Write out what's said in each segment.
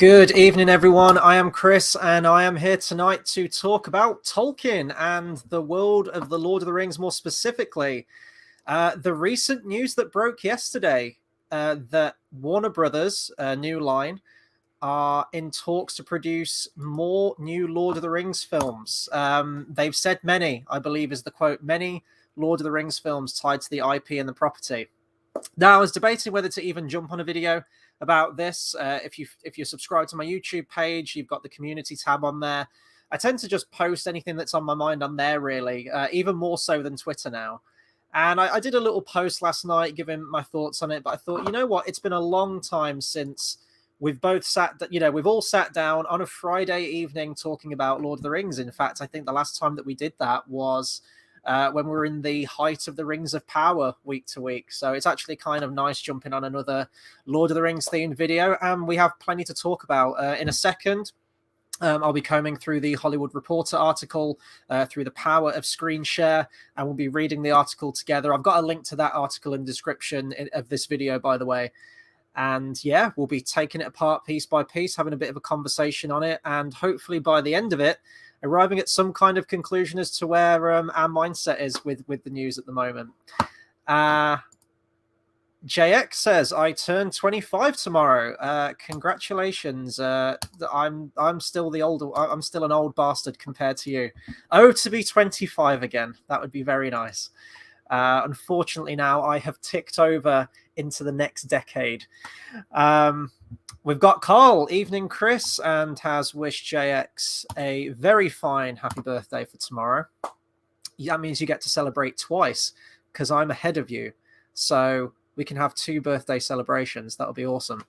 Good evening, everyone. I am Chris, and I am here tonight to talk about Tolkien and the world of the Lord of the Rings, more specifically. The recent news that broke yesterday that Warner Brothers, New Line, are in talks to produce more new Lord of the Rings films. They've said many, I believe is the quote, many Lord of the Rings films tied to the IP and the property. Now, I was debating whether to even jump on a video about this. If you're subscribed to my YouTube page, you've got the community tab on there. I tend to just post anything that's on my mind on there, really, even more so than Twitter now. And I did a little post last night giving my thoughts on it, but I thought, you know what? It's been a long time since we've both we've all sat down on a Friday evening talking about Lord of the Rings. In fact, I think the last time that we did that was when we were in the height of the Rings of Power week to week. So it's actually kind of nice jumping on another Lord of the Rings themed video. And we have plenty to talk about. In a second, I'll be combing through the Hollywood Reporter article, through the power of screen share, and we'll be reading the article together. I've got a link to that article in the description of this video, by the way. And yeah, we'll be taking it apart piece by piece, having a bit of a conversation on it. And hopefully by the end of it, arriving at some kind of conclusion as to where our mindset is with the news at the moment. JX says, I turn 25 tomorrow. Congratulations. I'm still I'm still an old bastard compared to you. Oh, to be 25 again. That would be very nice. Unfortunately, now I have ticked over into the next decade. We've got Carl, evening Chris, and has wished JX a very fine happy birthday for tomorrow. That means you get to celebrate twice, because I'm ahead of you. So we can have 2 birthday celebrations. That'll be awesome.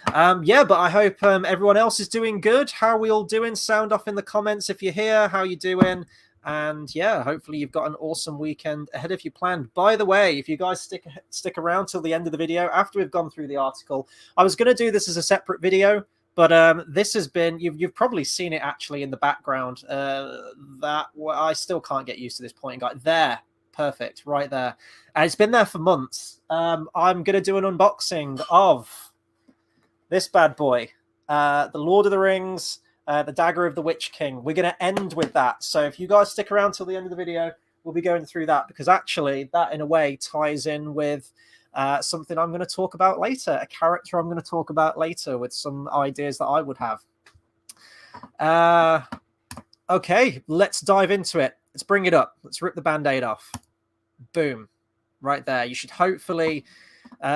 But I hope everyone else is doing good. How are we all doing? Sound off in the comments if you're here. How you doing? And yeah, hopefully you've got an awesome weekend ahead of you planned. By the way, if you guys stick around till the end of the video, after we've gone through the article, I was going to do this as a separate video, but this has been, you've probably seen it actually in the background. I still can't get used to this pointing guy. There, perfect, right there. And it's been there for months. I'm going to do an unboxing of this bad boy, the Lord of the Rings, the Dagger of the Witch King. We're going to end with that. So if you guys stick around till the end of the video, we'll be going through that, because actually that in a way ties in with something I'm going to talk about later, a character I'm going to talk about later with some ideas that I would have. Okay, let's dive into it. Let's bring it up. Let's rip the Band-Aid off. Boom. Right there. You should hopefully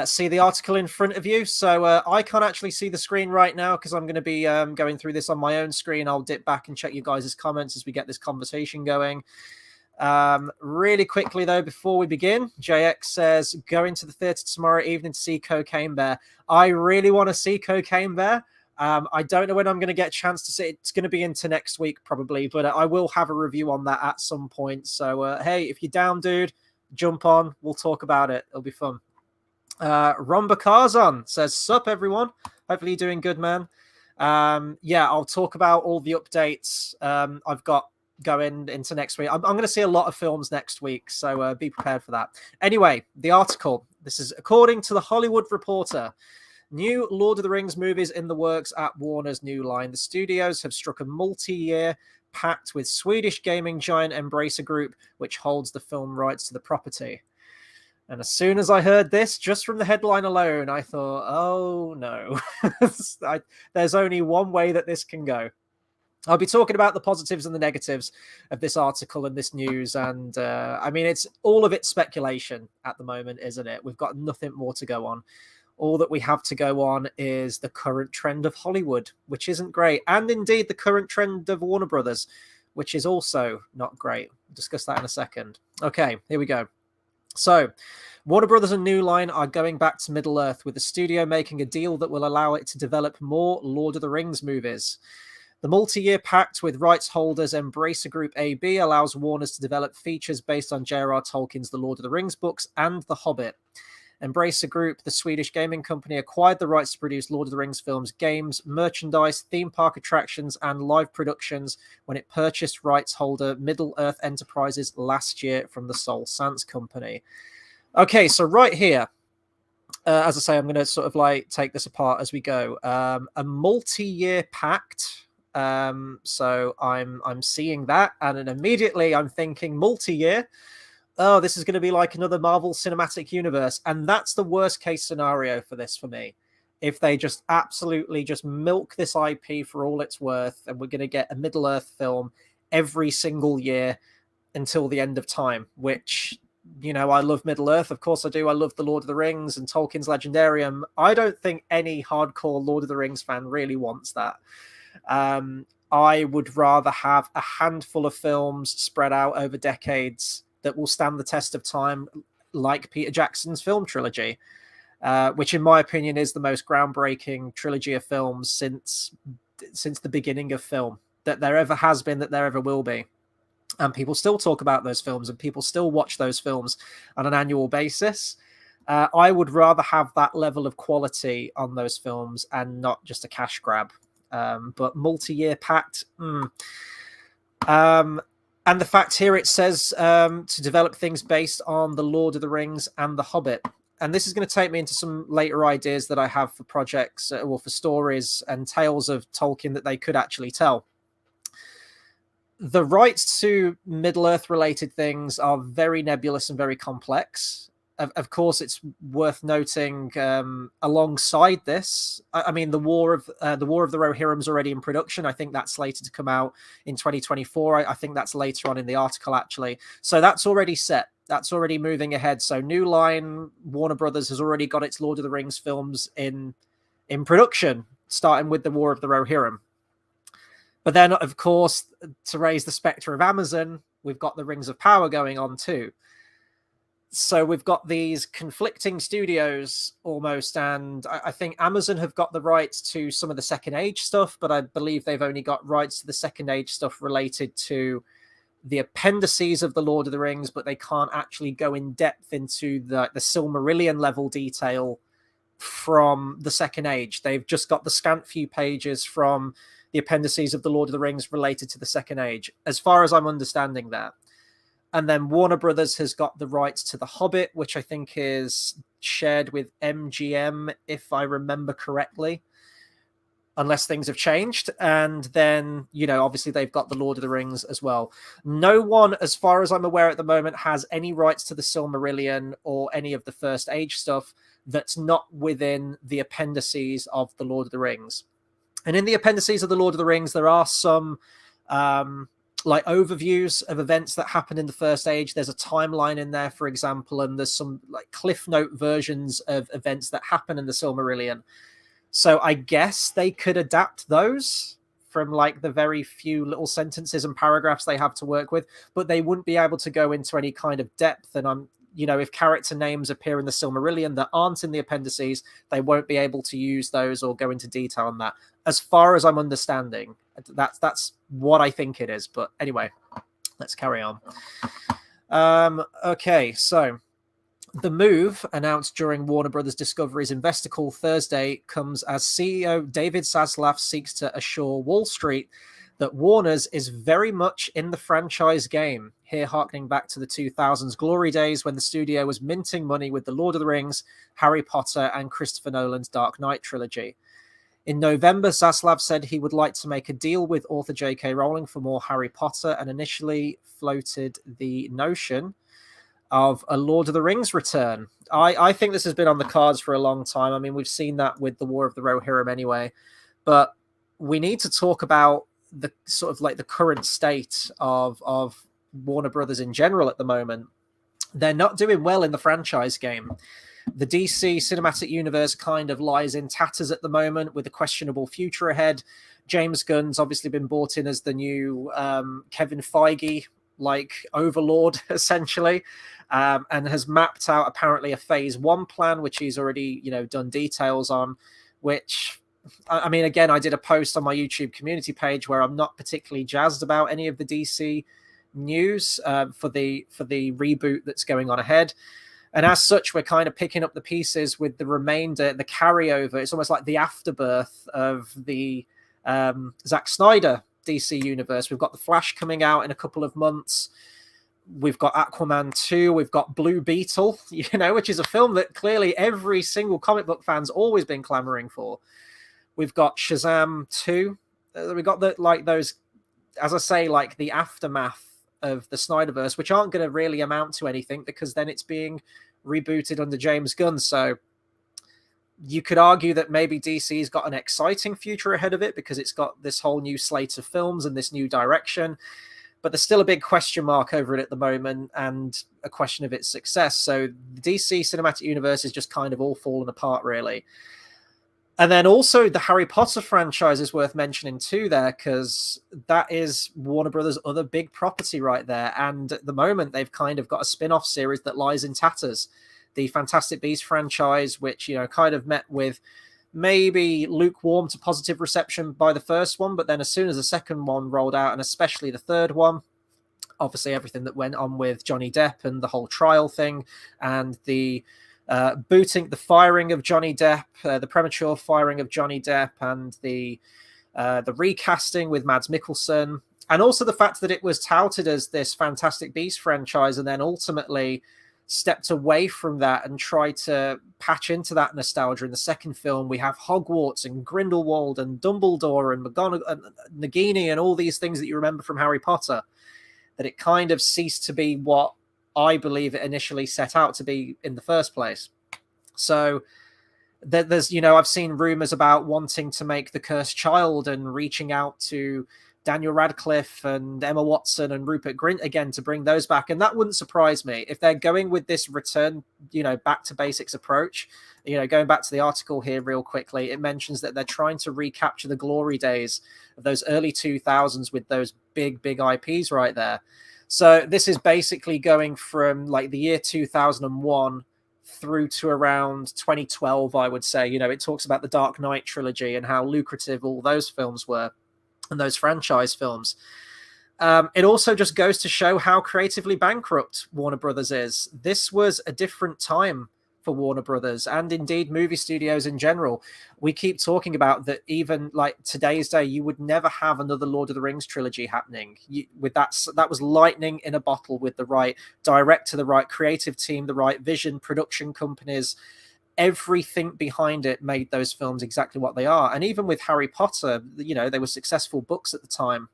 see the article in front of you. So I can't actually see the screen right now because I'm going to be going through this on my own screen. I'll dip back and check you guys' comments as we get this conversation going. Really quickly, though, before we begin, JX says, going to the theatre tomorrow evening to see Cocaine Bear. I really want to see Cocaine Bear. I don't know when I'm going to get a chance to see it. It's going to be into next week, probably, but I will have a review on that at some point. So, hey, if you're down, dude, jump on. We'll talk about it. It'll be fun. Romba Karzon says, sup, everyone. Hopefully you're doing good, man. I'll talk about all the updates I've got going into next week. I'm going to see a lot of films next week, so be prepared for that. Anyway, the article. This is according to the Hollywood Reporter. New Lord of the Rings movies in the works at Warner's New Line. The studios have struck a multi-year pact with Swedish gaming giant Embracer Group, which holds the film rights to the property. And as soon as I heard this, just from the headline alone, I thought, oh no, there's only one way that this can go. I'll be talking about the positives and the negatives of this article and this news. And I mean, it's all of it speculation at the moment, isn't it? We've got nothing more to go on. All that we have to go on is the current trend of Hollywood, which isn't great. And indeed, the current trend of Warner Brothers, which is also not great. We'll discuss that in a second. Okay, here we go. So, Warner Brothers and New Line are going back to Middle-earth, with the studio making a deal that will allow it to develop more Lord of the Rings movies. The multi-year pact with rights holders Embracer Group AB allows Warners to develop features based on J.R.R. Tolkien's The Lord of the Rings books and The Hobbit. Embracer Group, the Swedish gaming company, acquired the rights to produce Lord of the Rings films, games, merchandise, theme park attractions, and live productions when it purchased rights holder Middle-earth Enterprises last year from the Soul Sans company. Okay, so right here, as I say, I'm going to sort of like take this apart as we go. A multi-year pact. So I'm seeing that, and then immediately I'm thinking multi-year. Oh, this is going to be like another Marvel Cinematic Universe, and that's the worst case scenario for this for me. If they just absolutely just milk this IP for all it's worth, and we're going to get a Middle Earth film every single year until the end of time, which, you know, I love Middle Earth. Of course I do. I love the Lord of the Rings and Tolkien's Legendarium. I don't think any hardcore Lord of the Rings fan really wants that. I would rather have a handful of films spread out over decades that will stand the test of time, like Peter Jackson's film trilogy, which in my opinion is the most groundbreaking trilogy of films since the beginning of film that there ever has been, that there ever will be. And people still talk about those films, and people still watch those films on an annual basis. I would rather have that level of quality on those films and not just a cash grab. But multi-year pact. And the fact here it says to develop things based on The Lord of the Rings and The Hobbit. And this is going to take me into some later ideas that I have for projects or for stories and tales of Tolkien that they could actually tell. The rights to Middle-earth related things are very nebulous and very complex. Of course, it's worth noting alongside this, I mean, the War of the Rohirrim's already in production. I think that's slated to come out in 2024. I think that's later on in the article, actually. So that's already set. That's already moving ahead. So New Line, Warner Brothers has already got its Lord of the Rings films in production, starting with the War of the Rohirrim. But then, of course, to raise the spectre of Amazon, we've got the Rings of Power going on too. So we've got these conflicting studios almost, and I think Amazon have got the rights to some of the Second Age stuff, but I believe they've only got rights to the Second Age stuff related to the appendices of the Lord of the Rings, but they can't actually go in depth into the Silmarillion level detail from the Second Age. They've just got the scant few pages from the appendices of the Lord of the Rings related to the Second Age, as far as I'm understanding that. And then Warner Brothers has got the rights to The Hobbit, which I think is shared with MGM, if I remember correctly, unless things have changed. And then, you know, obviously they've got the Lord of the Rings as well. No one, as far as I'm aware at the moment, has any rights to the Silmarillion or any of the First Age stuff that's not within the appendices of the Lord of the Rings. And in the appendices of the Lord of the Rings, there are some like overviews of events that happened in the First Age. There's a timeline in there, for example, and there's some like Cliff Note versions of events that happen in the Silmarillion. So I guess they could adapt those from like the very few little sentences and paragraphs they have to work with, but they wouldn't be able to go into any kind of depth. And you know, if character names appear in the Silmarillion that aren't in the appendices, they won't be able to use those or go into detail on that. As far as I'm understanding, that's what I think it is. But anyway, let's carry on. Okay, so the move announced during Warner Brothers Discovery's investor call Thursday comes as CEO David Zaslav seeks to assure Wall Street that Warner's is very much in the franchise game, here harkening back to the 2000s glory days when the studio was minting money with The Lord of the Rings, Harry Potter, and Christopher Nolan's Dark Knight trilogy. In November, Zaslav said he would like to make a deal with author J.K. Rowling for more Harry Potter and initially floated the notion of a Lord of the Rings return. I think this has been on the cards for a long time. I mean, we've seen that with the War of the Rohirrim anyway, but we need to talk about the sort of like the current state of Warner Brothers in general at the moment. They're not doing well in the franchise game. The DC cinematic universe kind of lies in tatters at the moment with a questionable future ahead. James Gunn's obviously been brought in as the new Kevin Feige, like overlord, essentially, and has mapped out apparently a phase 1 plan, which he's already, you know, done details on, which, I mean, again, I did a post on my YouTube community page where I'm not particularly jazzed about any of the DC news for the reboot that's going on ahead. And as such, we're kind of picking up the pieces with the remainder, the carryover. It's almost like the afterbirth of the Zack Snyder DC universe. We've got The Flash coming out in a couple of months. We've got Aquaman 2, we've got Blue Beetle, which is a film that clearly every single comic book fan's always been clamoring for. We've got Shazam 2. We got those, as I say, like the aftermath of the Snyderverse, which aren't going to really amount to anything because then it's being rebooted under James Gunn. So you could argue that maybe DC's got an exciting future ahead of it because it's got this whole new slate of films and this new direction. But there's still a big question mark over it at the moment and a question of its success. So the DC Cinematic Universe is just kind of all fallen apart, really. And then also the Harry Potter franchise is worth mentioning too there, because that is Warner Brothers' other big property right there. And at the moment, they've kind of got a spin-off series that lies in tatters. The Fantastic Beasts franchise, which, kind of met with maybe lukewarm to positive reception by the first one, but then as soon as the second one rolled out, and especially the third one, obviously everything that went on with Johnny Depp and the whole trial thing, and the firing of Johnny Depp, the premature firing of Johnny Depp, and the recasting with Mads Mikkelsen, and also the fact that it was touted as this Fantastic Beasts franchise and then ultimately stepped away from that and tried to patch into that nostalgia. In the second film, we have Hogwarts and Grindelwald and Dumbledore and McGonagall and Nagini and all these things that you remember from Harry Potter, that it kind of ceased to be what I believe it initially set out to be in the first place. So there's, I've seen rumors about wanting to make The Cursed Child and reaching out to Daniel Radcliffe and Emma Watson and Rupert Grint again to bring those back. And that wouldn't surprise me if they're going with this return, back to basics approach. Going back to the article here real quickly, it mentions that they're trying to recapture the glory days of those early 2000s with those big IPs right there. So this is basically going from like the year 2001 through to around 2012, I would say. It talks about the Dark Knight trilogy and how lucrative all those films were and those franchise films. It also just goes to show how creatively bankrupt Warner Brothers is. This was a different time for Warner Brothers and indeed movie studios in general. We keep talking about that even like today's day, you would never have another Lord of the Rings trilogy happening. That was lightning in a bottle with the right director, the right creative team, the right vision, production companies. Everything behind it made those films exactly what they are. And even with Harry Potter, they were successful books at the time.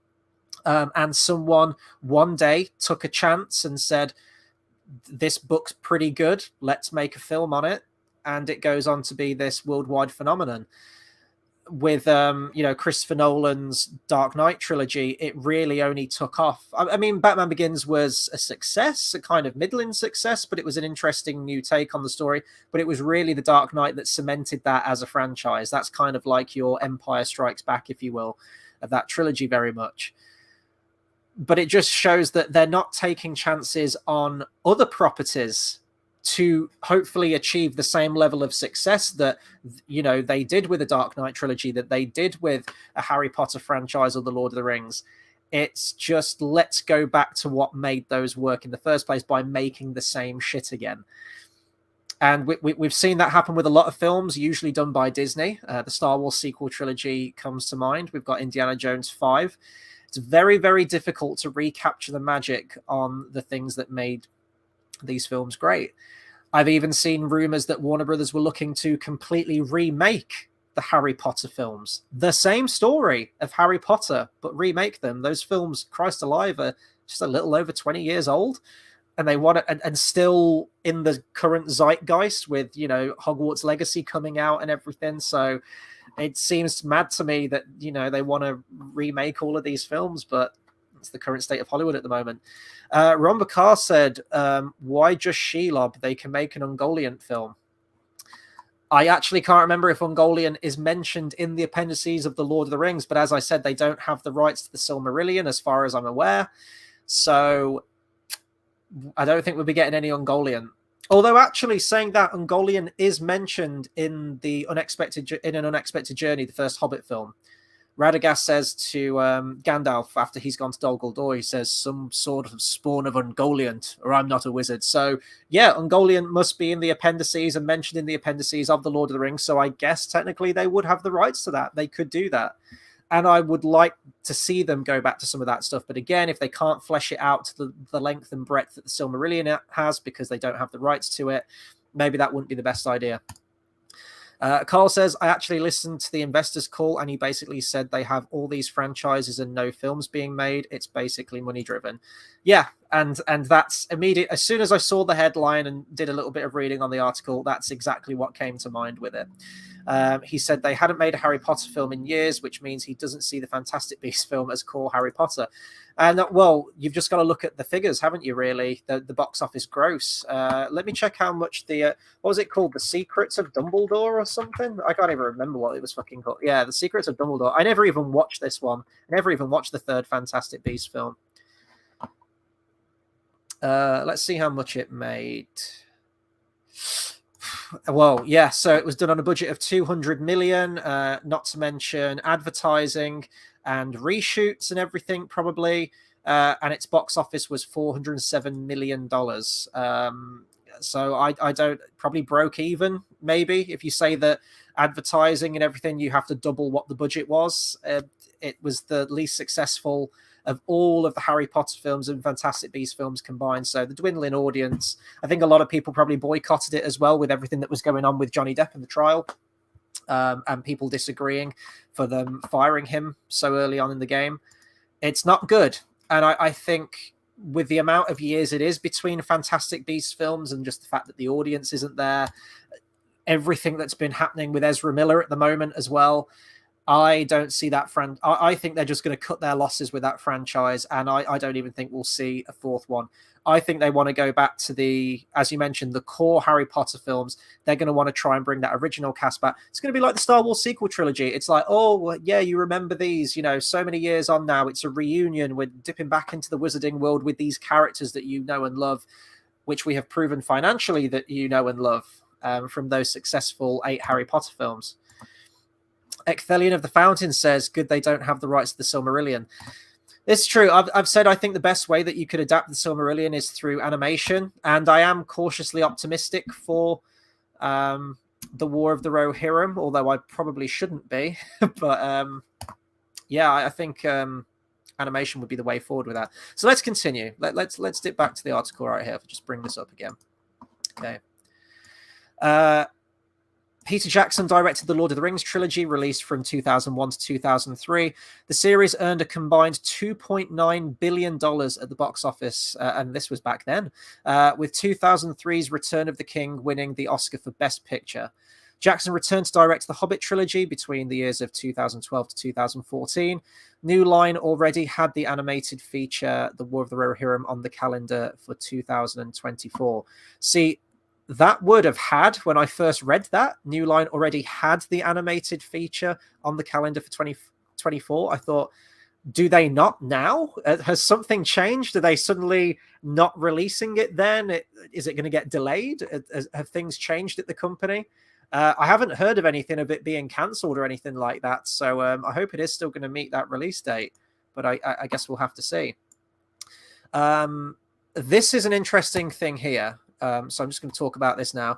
And someone one day took a chance and said, this book's pretty good, let's make a film on it. And it goes on to be this worldwide phenomenon. With Christopher Nolan's Dark Knight trilogy, it really only took off. I mean, Batman Begins was a success, a kind of middling success, but it was an interesting new take on the story. But it was really the Dark Knight that cemented that as a franchise. That's kind of like your Empire Strikes Back, if you will, of that trilogy very much. But it just shows that they're not taking chances on other properties to hopefully achieve the same level of success that, they did with the Dark Knight trilogy, that they did with a Harry Potter franchise or the Lord of the Rings. It's just, let's go back to what made those work in the first place by making the same shit again. And we've seen that happen with a lot of films, usually done by Disney. The Star Wars sequel trilogy comes to mind. We've got Indiana Jones 5. It's very, very difficult to recapture the magic on the things that made these films great. I've even seen rumors that Warner Brothers were looking to completely remake the Harry Potter films. The same story of Harry Potter, but remake them. Those films, Christ alive, are just a little over 20 years old. And they want it, and still in the current zeitgeist with, Hogwarts Legacy coming out and everything. So it seems mad to me that, they want to remake all of these films, but it's the current state of Hollywood at the moment. Ron Bakar said, why just Shelob? They can make an Ungoliant film. I actually can't remember if Ungoliant is mentioned in the appendices of The Lord of the Rings, but as I said, they don't have the rights to the Silmarillion as far as I'm aware. So I don't think we'll be getting any Ungoliant. Although actually saying that, Ungoliant is mentioned in an Unexpected Journey, the first Hobbit film. Radagast says to Gandalf after he's gone to Dol Guldur, he says, some sort of spawn of Ungoliant, or I'm not a wizard. So yeah, Ungoliant must be in the appendices and mentioned in the appendices of The Lord of the Rings. So I guess technically they would have the rights to that. They could do that. And I would like to see them go back to some of that stuff. But again, if they can't flesh it out to the length and breadth that the Silmarillion has because they don't have the rights to it, maybe that wouldn't be the best idea. Carl says, I actually listened to the investors call and he basically said they have all these franchises and no films being made. It's basically money driven. Yeah. And that's immediate. As soon as I saw the headline and did a little bit of reading on the article, that's exactly what came to mind with it. He said they hadn't made a Harry Potter film in years, which means he doesn't see the Fantastic Beasts film as core Harry Potter. And well, you've just got to look at the figures, haven't you, really? The box office gross. Let me check how much what was it called? The Secrets of Dumbledore or something? I can't even remember what it was fucking called. Yeah, The Secrets of Dumbledore. I never even watched this one. I never even watched the third Fantastic Beasts film. Let's see how much it made. Well, yeah, so it was done on a budget of 200 million, not to mention advertising and reshoots and everything, probably. And its box office was $407 million. So I don't, probably broke even, maybe. If you say that advertising and everything, you have to double what the budget was. It was the least successful of all of the Harry Potter films and Fantastic Beasts films combined. So the dwindling audience, I think a lot of people probably boycotted it as well with everything that was going on with Johnny Depp in the trial, and people disagreeing for them firing him so early on in the game. It's not good. And I think with the amount of years it is between Fantastic Beasts films and just the fact that the audience isn't there, everything that's been happening with Ezra Miller at the moment as well, I don't see that I think they're just going to cut their losses with that franchise, and I don't even think we'll see a fourth one. I think they want to go back to as you mentioned, the core Harry Potter films. They're going to want to try and bring that original cast back. It's going to be like the Star Wars sequel trilogy. It's like, oh, yeah, you remember these, so many years on now. It's a reunion. We're dipping back into the wizarding world with these characters that you know and love, which we have proven financially that you know and love from those successful 8 Harry Potter films. Ecthelion of the Fountain says, good they don't have the rights to the Silmarillion. It's true. I've said I think the best way that you could adapt the Silmarillion is through animation, and I am cautiously optimistic for the War of the Rohirrim, although I probably shouldn't be. But yeah, I think animation would be the way forward with that. So let's continue. Let's dip back to the article right here. I'll just bring this up again. Okay. Peter Jackson directed the Lord of the Rings trilogy, released from 2001 to 2003. The series earned a combined $2.9 billion at the box office, and this was back then, with 2003's Return of the King winning the Oscar for Best Picture. Jackson returned to direct the Hobbit trilogy between the years of 2012 to 2014. New Line already had the animated feature, The War of the Rohirrim, on the calendar for 2024. See, that would have had, when I first read that, New Line already had the animated feature on the calendar for 2024. I thought, do they not now? Has something changed? Are they suddenly not releasing it then? Is it going to get delayed? Have things changed at the company? I haven't heard of anything of it being cancelled or anything like that. So I hope it is still going to meet that release date. But I guess we'll have to see. This is an interesting thing here. So I'm just going to talk about this now.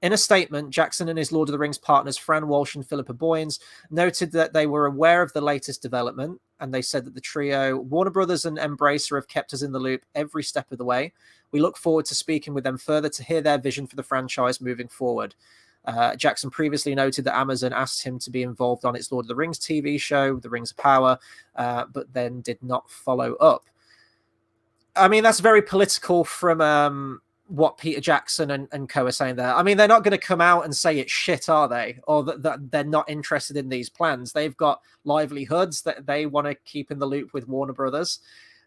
In a statement, Jackson and his Lord of the Rings partners, Fran Walsh and Philippa Boyens, noted that they were aware of the latest development, and they said that the trio, Warner Brothers and Embracer, have kept us in the loop every step of the way. We look forward to speaking with them further to hear their vision for the franchise moving forward. Jackson previously noted that Amazon asked him to be involved on its Lord of the Rings TV show, The Rings of Power, but then did not follow up. I mean, that's very political from what Peter Jackson and co are saying there. I mean, they're not going to come out and say it's shit, are they? Or that they're not interested in these plans. They've got livelihoods that they want to keep in the loop with Warner Brothers.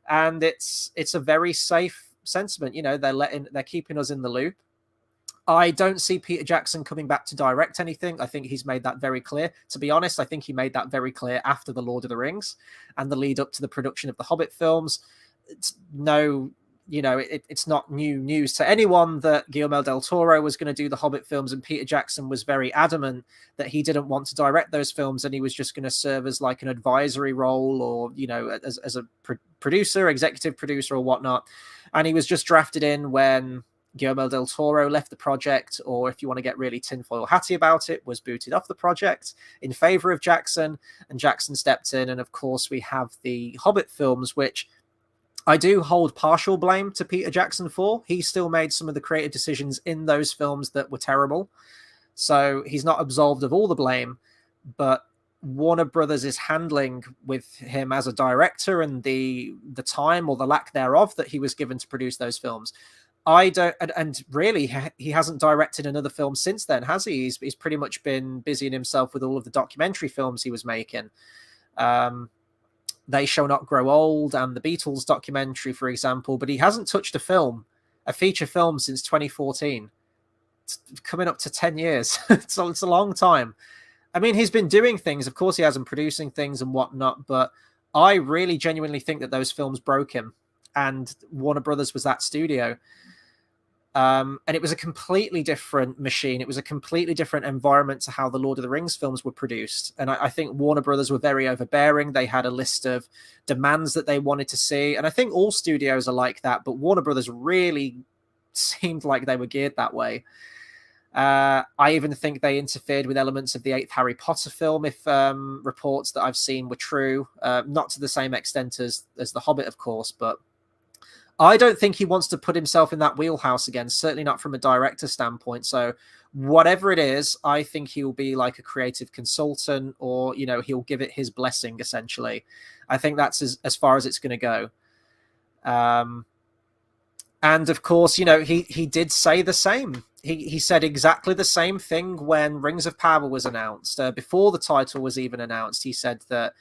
And it's a very safe sentiment. They're keeping us in the loop. I don't see Peter Jackson coming back to direct anything. I think he's made that very clear. To be honest, I think he made that very clear after The Lord of the Rings and the lead up to the production of the Hobbit films. It's not new news to anyone that Guillermo del Toro was going to do the Hobbit films, and Peter Jackson was very adamant that he didn't want to direct those films, and he was just going to serve as like an advisory role or, as a producer, executive producer or whatnot. And he was just drafted in when Guillermo del Toro left the project, or if you want to get really tinfoil hatty about it, was booted off the project in favor of Jackson, and Jackson stepped in. And of course, we have the Hobbit films, which I do hold partial blame to Peter Jackson for. He still made some of the creative decisions in those films that were terrible. So he's not absolved of all the blame, but Warner Brothers is handling with him as a director and the time or the lack thereof that he was given to produce those films. I don't, and really, he hasn't directed another film since then, has he? He's pretty much been busying himself with all of the documentary films he was making. They Shall Not Grow Old and the Beatles documentary, for example, but he hasn't touched a feature film since 2014. It's coming up to 10 years. It's a long time. I mean, he's been doing things. Of course, he has been producing things and whatnot, but I really genuinely think that those films broke him, and Warner Brothers was that studio. And it was a completely different machine. It was a completely different environment to how the Lord of the Rings films were produced. And I think Warner Brothers were very overbearing. They had a list of demands that they wanted to see. And I think all studios are like that, but Warner Brothers really seemed like they were geared that way. I even think they interfered with elements of the 8th Harry Potter film, if reports that I've seen were true. Not to the same extent as The Hobbit, of course, but I don't think he wants to put himself in that wheelhouse again, certainly not from a director standpoint. So whatever it is, I think he'll be like a creative consultant, or, he'll give it his blessing, essentially. I think that's as far as it's going to go. And of course, he did say the same. He said exactly the same thing when Rings of Power was announced. Before the title was even announced, he said that,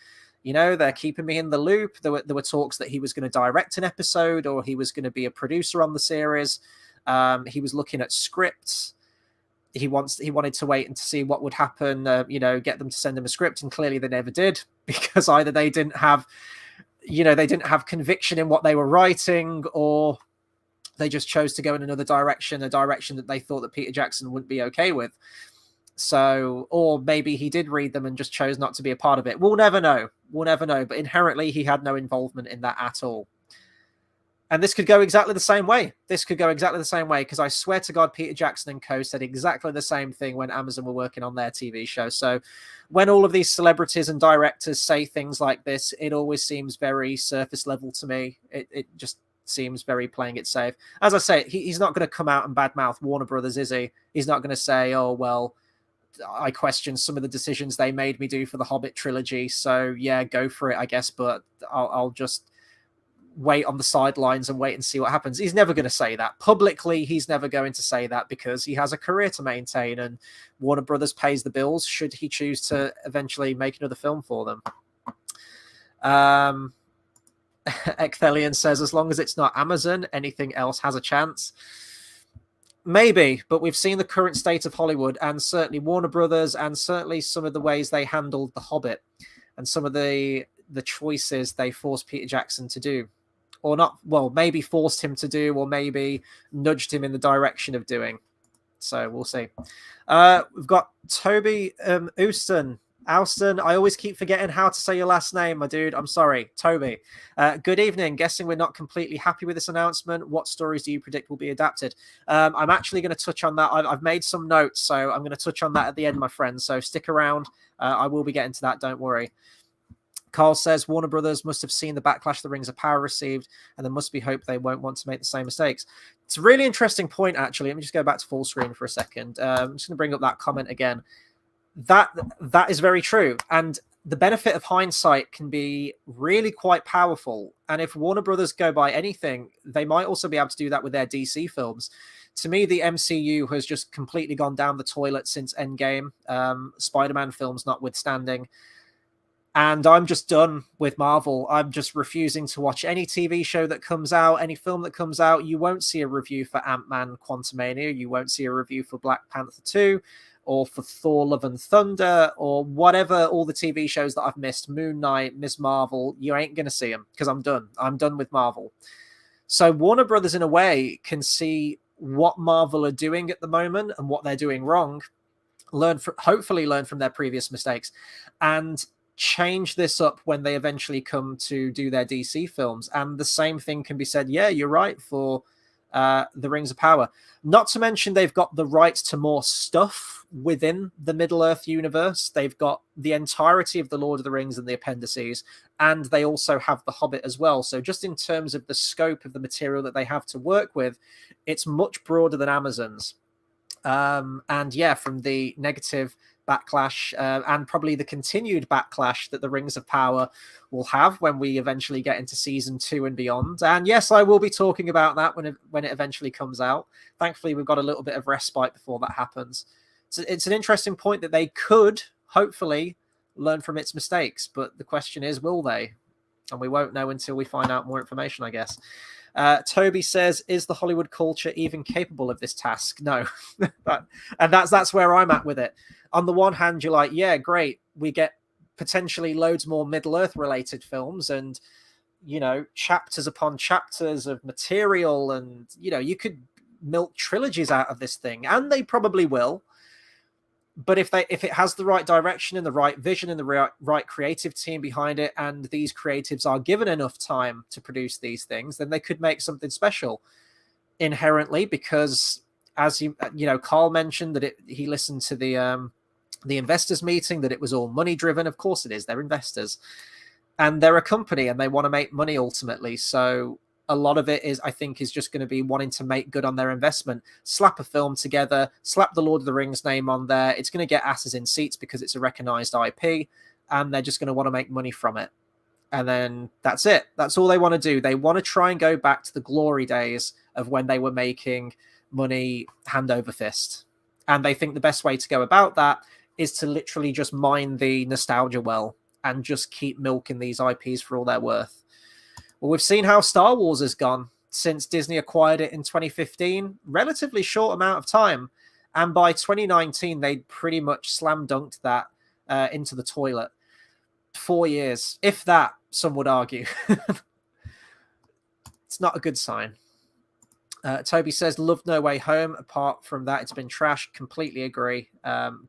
they're keeping me in the loop. There were talks that he was going to direct an episode, or he was going to be a producer on the series. He was looking at scripts. He wanted to wait and to see what would happen, get them to send him a script. And clearly they never did, because either they didn't have conviction in what they were writing, or they just chose to go in another direction, a direction that they thought that Peter Jackson wouldn't be okay with. So, or maybe he did read them and just chose not to be a part of it. We'll never know. But inherently, he had no involvement in that at all. And this could go exactly the same way. Because I swear to God, Peter Jackson and co. said exactly the same thing when Amazon were working on their TV show. So when all of these celebrities and directors say things like this, it always seems very surface level to me. It just seems very playing it safe. As I say, he's not going to come out and badmouth Warner Brothers, is he? He's not going to say, oh, well, I question some of the decisions they made me do for the Hobbit trilogy. So yeah, go for it, I guess. But I'll just wait on the sidelines and wait and see what happens. He's never going to say that publicly. He's never going to say that, because he has a career to maintain, and Warner Brothers pays the bills should he choose to eventually make another film for them. Ecthelion says, as long as it's not Amazon, anything else has a chance. Maybe, but we've seen the current state of Hollywood, and certainly Warner Brothers, and certainly some of the ways they handled The Hobbit, and some of the choices they forced Peter Jackson to do. Or not, well, maybe forced him to do, or maybe nudged him in the direction of doing. So we'll see. We've got Toby Austin, I always keep forgetting how to say your last name, my dude. I'm sorry. Toby. Good evening. Guessing we're not completely happy with this announcement. What stories do you predict will be adapted? I'm actually going to touch on that. I've made some notes, so I'm going to touch on that at the end, my friends. So stick around. I will be getting to that. Don't worry. Carl says, Warner Brothers must have seen the backlash the Rings of Power received, and there must be hope they won't want to make the same mistakes. It's a really interesting point, actually. Let me just go back to full screen for a second. I'm just going to bring up that comment again. That is very true. And the benefit of hindsight can be really quite powerful. And if Warner Brothers go by anything, they might also be able to do that with their DC films. To me, the MCU has just completely gone down the toilet since Endgame, Spider-Man films notwithstanding. And I'm just done with Marvel. I'm just refusing to watch any TV show that comes out, any film that comes out. You won't see a review for Ant-Man Quantumania. You won't see a review for Black Panther 2 or for Thor Love and Thunder or whatever, all the TV shows that I've missed, Moon Knight, Ms. Marvel. You ain't going to see them because I'm done. I'm done with Marvel. So Warner Brothers, in a way, can see what Marvel are doing at the moment and what they're doing wrong, hopefully learn from their previous mistakes, and change this up when they eventually come to do their DC films. And the same thing can be said, yeah, you're right, for the Rings of Power. Not to mention they've got the rights to more stuff within the Middle-earth universe. They've got the entirety of the Lord of the Rings and the appendices, and they also have the Hobbit as well. So just in terms of the scope of the material that they have to work with, it's much broader than Amazon's. And yeah, from the negative backlash and probably the continued backlash that the Rings of Power will have when we eventually get into season 2 and beyond. And yes, I will be talking about that when it eventually comes out. Thankfully, we've got a little bit of respite before that happens. So it's an interesting point that they could hopefully learn from its mistakes, but the question is, will they? And we won't know until we find out more information, I guess. Toby says, is the Hollywood culture even capable of this task? No. And that's where I'm at with it. On the one hand, you're like, yeah, great. We get potentially loads more Middle-earth related films and, you know, chapters upon chapters of material. And, you know, you could milk trilogies out of this thing, and they probably will. But if it has the right direction and the right vision and the right creative team behind it, and these creatives are given enough time to produce these things, then they could make something special inherently. Because as you know, Carl mentioned that he listened to the investors meeting, that it was all money driven. Of course it is. They're investors and they're a company and they want to make money ultimately. So a lot of it is, I think, is just going to be wanting to make good on their investment. Slap a film together, slap the Lord of the Rings name on there. It's going to get asses in seats because it's a recognized IP, and they're just going to want to make money from it. And then that's it. That's all they want to do. They want to try and go back to the glory days of when they were making money hand over fist. And they think the best way to go about that is to literally just mine the nostalgia well and just keep milking these IPs for all they're worth. Well, we've seen how Star Wars has gone since Disney acquired it in 2015, relatively short amount of time. And by 2019, they'd pretty much slam dunked that into the toilet. 4 years, if that, some would argue. It's not a good sign. Toby says, loved No Way Home. Apart from that, it's been trash. Completely agree.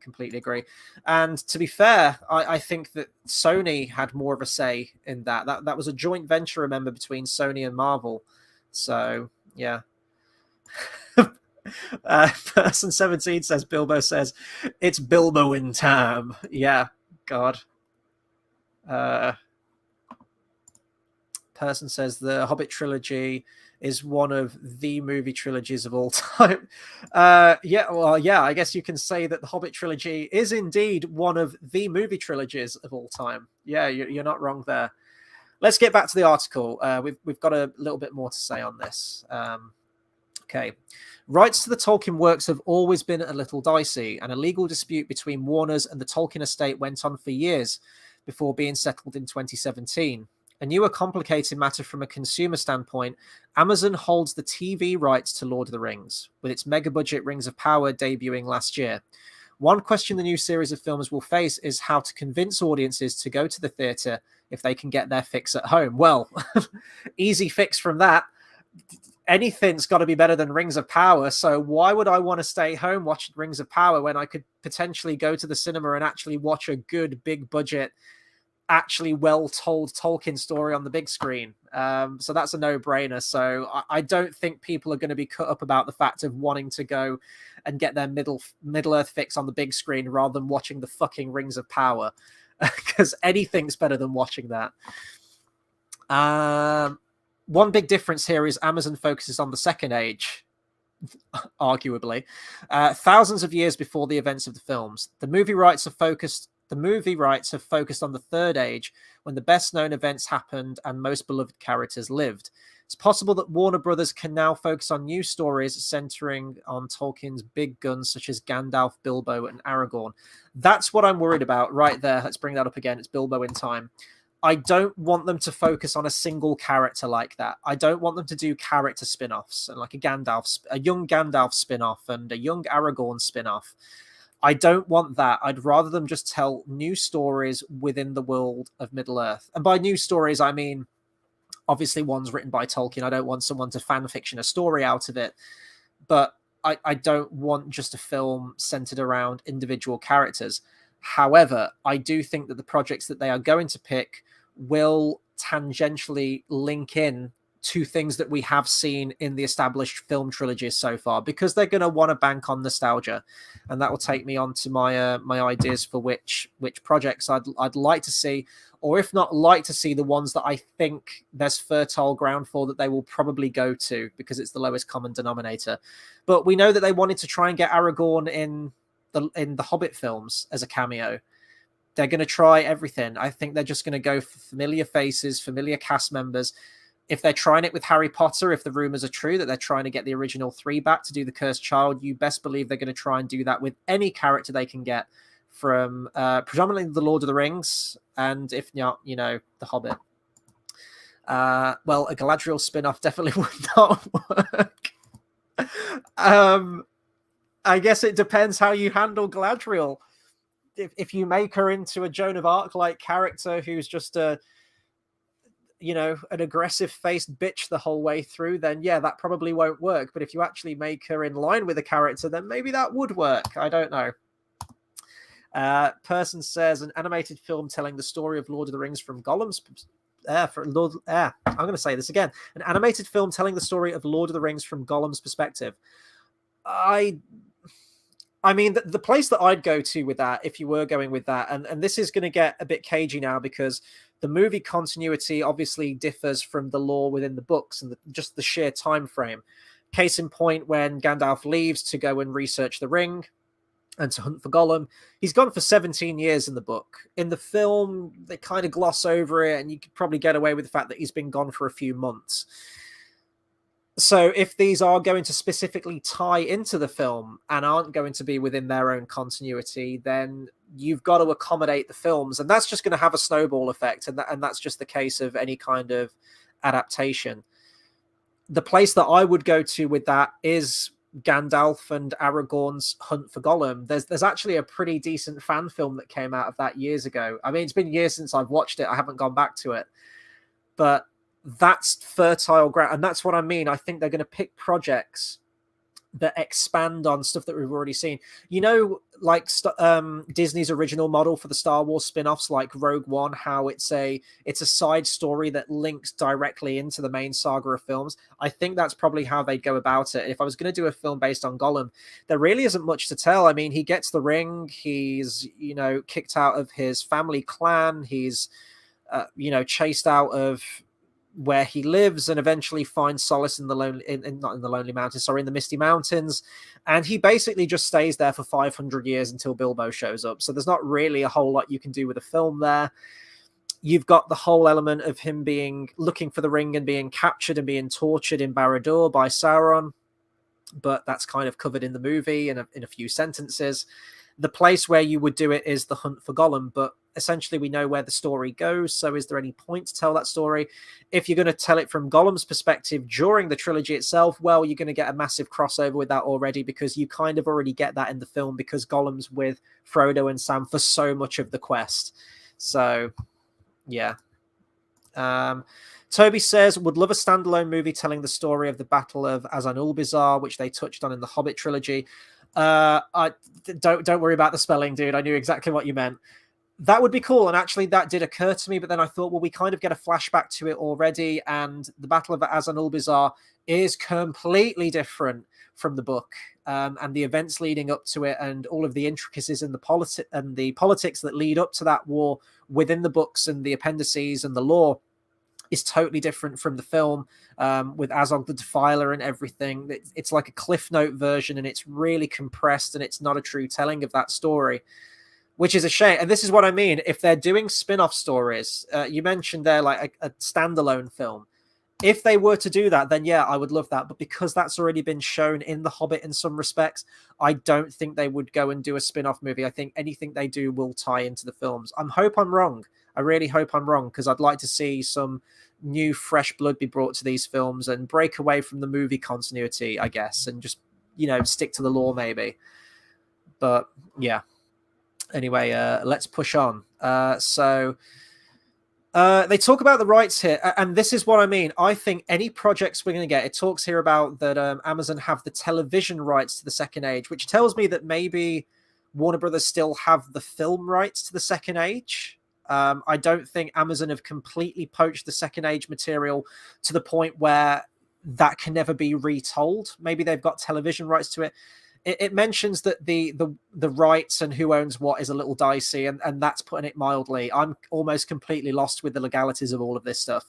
Completely agree. And to be fair, I think that Sony had more of a say in that. That was a joint venture, remember, between Sony and Marvel. So, yeah. Person 17 says, Bilbo says, it's Bilbo in time. Yeah, God. Person says the Hobbit trilogy is one of the movie trilogies of all time. Yeah, I guess you can say that the Hobbit trilogy is indeed one of the movie trilogies of all time. Yeah, you're not wrong there. Let's get back to the article. We've got a little bit more to say on this. Okay. Rights to the Tolkien works have always been a little dicey, and a legal dispute between Warner's and the Tolkien estate went on for years before being settled in 2017. A newer complicated matter from a consumer standpoint, Amazon holds the TV rights to Lord of the Rings, with its mega-budget Rings of Power debuting last year. One question the new series of films will face is how to convince audiences to go to the theatre if they can get their fix at home. Well, easy fix from that. Anything's got to be better than Rings of Power, so why would I want to stay home watching Rings of Power when I could potentially go to the cinema and actually watch a good, big-budget, actually well-told Tolkien story on the big screen? So that's a no-brainer. So I don't think people are going to be cut up about the fact of wanting to go and get their Middle-earth fix on the big screen rather than watching the fucking Rings of Power, because anything's better than watching that. One big difference here is Amazon focuses on the Second Age, arguably, thousands of years before the events of the films. The movie rights have focused on the Third Age, when the best-known events happened and most beloved characters lived. It's possible that Warner Brothers can now focus on new stories centering on Tolkien's big guns, such as Gandalf, Bilbo, and Aragorn. That's what I'm worried about right there. Let's bring that up again. It's Bilbo in time. I don't want them to focus on a single character like that. I don't want them to do character spin-offs and like a young Gandalf spin-off and a young Aragorn spin-off. I don't want that. I'd rather them just tell new stories within the world of Middle-earth. And by new stories, I mean, obviously ones written by Tolkien. I don't want someone to fan fiction a story out of it. But I don't want just a film centered around individual characters. However, I do think that the projects that they are going to pick will tangentially link in to things that we have seen in the established film trilogies so far, because they're going to want to bank on nostalgia. And that will take me on to my my ideas for which projects I'd like to see, or if not like to see, the ones that I think there's fertile ground for that they will probably go to, because it's the lowest common denominator. But we know that they wanted to try and get Aragorn in the Hobbit films as a cameo. They're going to try everything. I think they're just going to go for familiar faces, familiar cast members. If they're trying it with Harry Potter, if the rumors are true that they're trying to get the original 3 back to do the Cursed Child, you best believe they're going to try and do that with any character they can get from predominantly the Lord of the Rings, and if not, the Hobbit. Well, a Galadriel spin-off definitely would not work. I guess it depends how you handle Galadriel. If you make her into a Joan of Arc-like character who's just an aggressive-faced bitch the whole way through, then yeah, that probably won't work. But if you actually make her in line with a character, then maybe that would work. I don't know. Person says an animated film telling the story of Lord of the Rings from Gollum's I'm going to say this again. An animated film telling the story of Lord of the Rings from Gollum's perspective. I mean, the place that I'd go to with that, if you were going with that, and this is going to get a bit cagey now, because the movie continuity obviously differs from the lore within the books and just the sheer time frame. Case in point, when Gandalf leaves to go and research the ring and to hunt for Gollum, he's gone for 17 years in the book. In the film, they kind of gloss over it, and you could probably get away with the fact that he's been gone for a few months. So if these are going to specifically tie into the film and aren't going to be within their own continuity, then you've got to accommodate the films, and that's just going to have a snowball effect, and that's just the case of any kind of adaptation. The place that I would go to with that is Gandalf and Aragorn's hunt for Gollum. There's actually a pretty decent fan film that came out of that years ago. I mean, it's been years since I've watched it. I haven't gone back to it, but that's fertile ground, and that's what I mean. I think they're going to pick projects that expand on stuff that we've already seen. Like Disney's original model for the Star Wars spin-offs, like Rogue One, how it's a side story that links directly into the main saga of films. I think that's probably how they'd go about it. If I was going to do a film based on Gollum, there really isn't much to tell. I mean, he gets the ring, he's kicked out of his family clan, he's chased out of where he lives, and eventually finds solace in the in the Misty Mountains, and he basically just stays there for 500 years until Bilbo shows up. So there's not really a whole lot you can do with a film there. You've got the whole element of him looking for the ring and being captured and being tortured in Barad-dûr by Sauron, but that's kind of covered in the movie in a few sentences. The place where you would do it is the hunt for Gollum, but essentially we know where the story goes, so is there any point to tell that story? If you're going to tell it from Gollum's perspective during the trilogy itself, well, you're going to get a massive crossover with that already, because you kind of already get that in the film, because Gollum's with Frodo and Sam for so much of the quest. So, yeah. Toby says, would love a standalone movie telling the story of the Battle of Azanulbizar, which they touched on in the Hobbit trilogy. Don't worry about the spelling, dude. I knew exactly what you meant. That would be cool, and actually that did occur to me, but then I thought, well, we kind of get a flashback to it already, and the Battle of Azanulbizar is completely different from the book, and the events leading up to it, and all of the intricacies and the politics that lead up to that war within the books and the appendices and the lore is totally different from the film, with Azog the Defiler and everything. It's like a Cliff Note version, and it's really compressed, and it's not a true telling of that story, which is a shame. And this is what I mean. If they're doing spin-off stories, you mentioned there like a standalone film. If they were to do that, then yeah, I would love that. But because that's already been shown in The Hobbit in some respects, I don't think they would go and do a spin-off movie. I think anything they do will tie into the films. I hope I'm wrong. I really hope I'm wrong, because I'd like to see some new, fresh blood be brought to these films and break away from the movie continuity, I guess, and just, stick to the lore maybe. But yeah. Anyway, let's push on. So they talk about the rights here, and this is what I mean. I think any projects we're going to get, it talks here about that Amazon have the television rights to the Second Age, which tells me that maybe Warner Brothers still have the film rights to the Second Age. I don't think Amazon have completely poached the Second Age material to the point where that can never be retold. Maybe they've got television rights to it. It mentions that the rights and who owns what is a little dicey, and that's putting it mildly. I'm almost completely lost with the legalities of all of this stuff.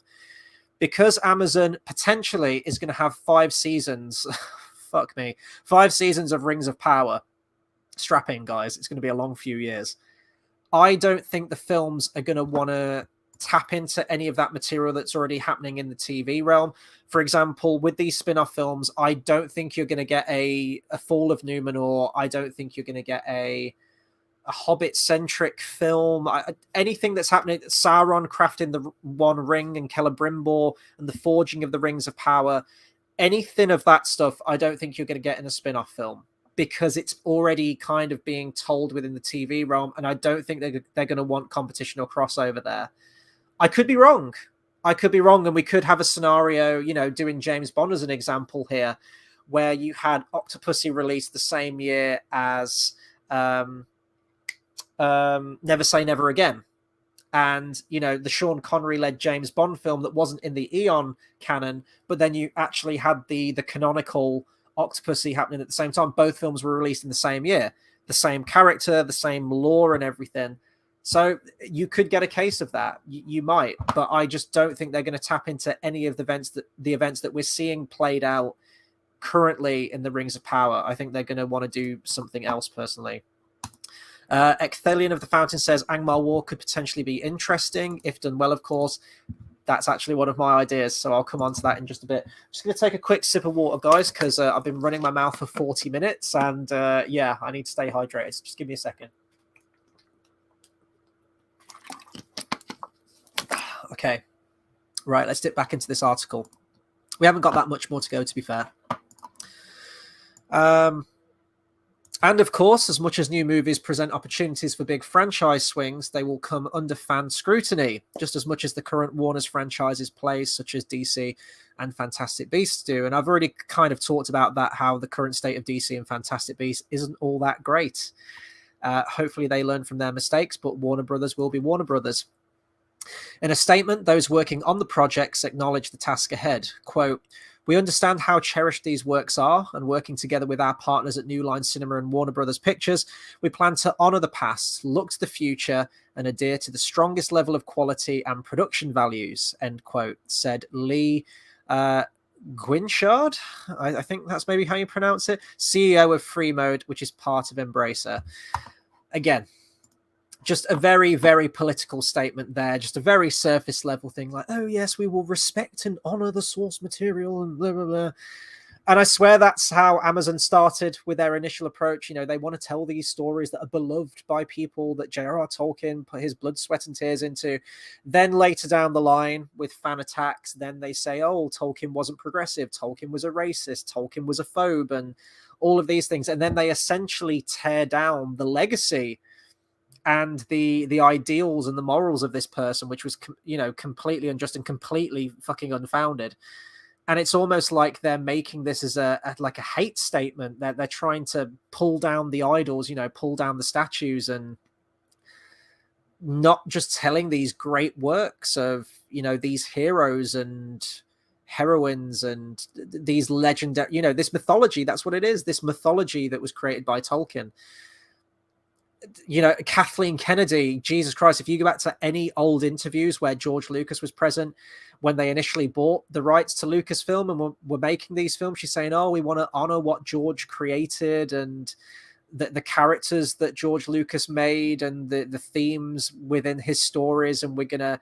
Because Amazon potentially is going to have 5 seasons, fuck me, 5 seasons of Rings of Power. Strap in, guys. It's going to be a long few years. I don't think the films are going to want to tap into any of that material that's already happening in the TV realm. For example, with these spin-off films, I don't think you're going to get a Fall of Numenor. I don't think you're going to get a Hobbit-centric film. Anything that's happening, Sauron crafting the One Ring and Celebrimbor and the forging of the Rings of Power, anything of that stuff, I don't think you're going to get in a spin-off film, because it's already kind of being told within the TV realm, and I don't think they're going to want competition or crossover there. I could be wrong. And we could have a scenario, doing James Bond as an example here, where you had Octopussy released the same year as Never Say Never Again. And, the Sean Connery-led James Bond film that wasn't in the Eon canon, but then you actually had the canonical Octopussy happening at the same time. Both films were released in the same year. The same character, the same lore and everything. So you could get a case of that. You might, but I just don't think they're going to tap into any of the events that we're seeing played out currently in the Rings of Power. I think they're going to want to do something else, personally. Ecthelion of the Fountain says Angmar War could potentially be interesting, if done well, of course. That's actually one of my ideas, so I'll come on to that in just a bit. I'm just going to take a quick sip of water, guys, because I've been running my mouth for 40 minutes, and I need to stay hydrated. So just give me a second. Okay. Right, let's dip back into this article. We haven't got that much more to go, to be fair. And of course, as much as new movies present opportunities for big franchise swings, they will come under fan scrutiny, just as much as the current Warner's franchises plays, such as DC and Fantastic Beasts do. And I've already kind of talked about that, how the current state of DC and Fantastic Beasts isn't all that great. Hopefully they learn from their mistakes, but Warner Brothers will be Warner Brothers. In a statement, those working on the projects acknowledge the task ahead. Quote, "We understand how cherished these works are, and working together with our partners at New Line Cinema and Warner Brothers Pictures, we plan to honor the past, look to the future, and adhere to the strongest level of quality and production values," end quote, said Lee Guinchard. I think that's maybe how you pronounce it, CEO of Free Mode, which is part of Embracer. Again, just a very, very political statement there. Just a very surface level thing like, oh, yes, we will respect and honor the source material and blah, blah, blah. And I swear that's how Amazon started with their initial approach. They want to tell these stories that are beloved by people that J.R.R. Tolkien put his blood, sweat and tears into. Then later down the line with fan attacks, then they say, oh, Tolkien wasn't progressive. Tolkien was a racist. Tolkien was a phobe and all of these things. And then they essentially tear down the legacy and the ideals and the morals of this person, which was, completely unjust and completely fucking unfounded. And it's almost like they're making this as a hate statement. They're trying to pull down the idols, pull down the statues, and not just telling these great works of, these heroes and heroines and these legendary, this mythology. That's what it is. This mythology that was created by Tolkien. Kathleen Kennedy, Jesus Christ, if you go back to any old interviews where George Lucas was present when they initially bought the rights to Lucasfilm and were making these films, she's saying, oh, we want to honor what George created and the characters that George Lucas made and the themes within his stories, and we're gonna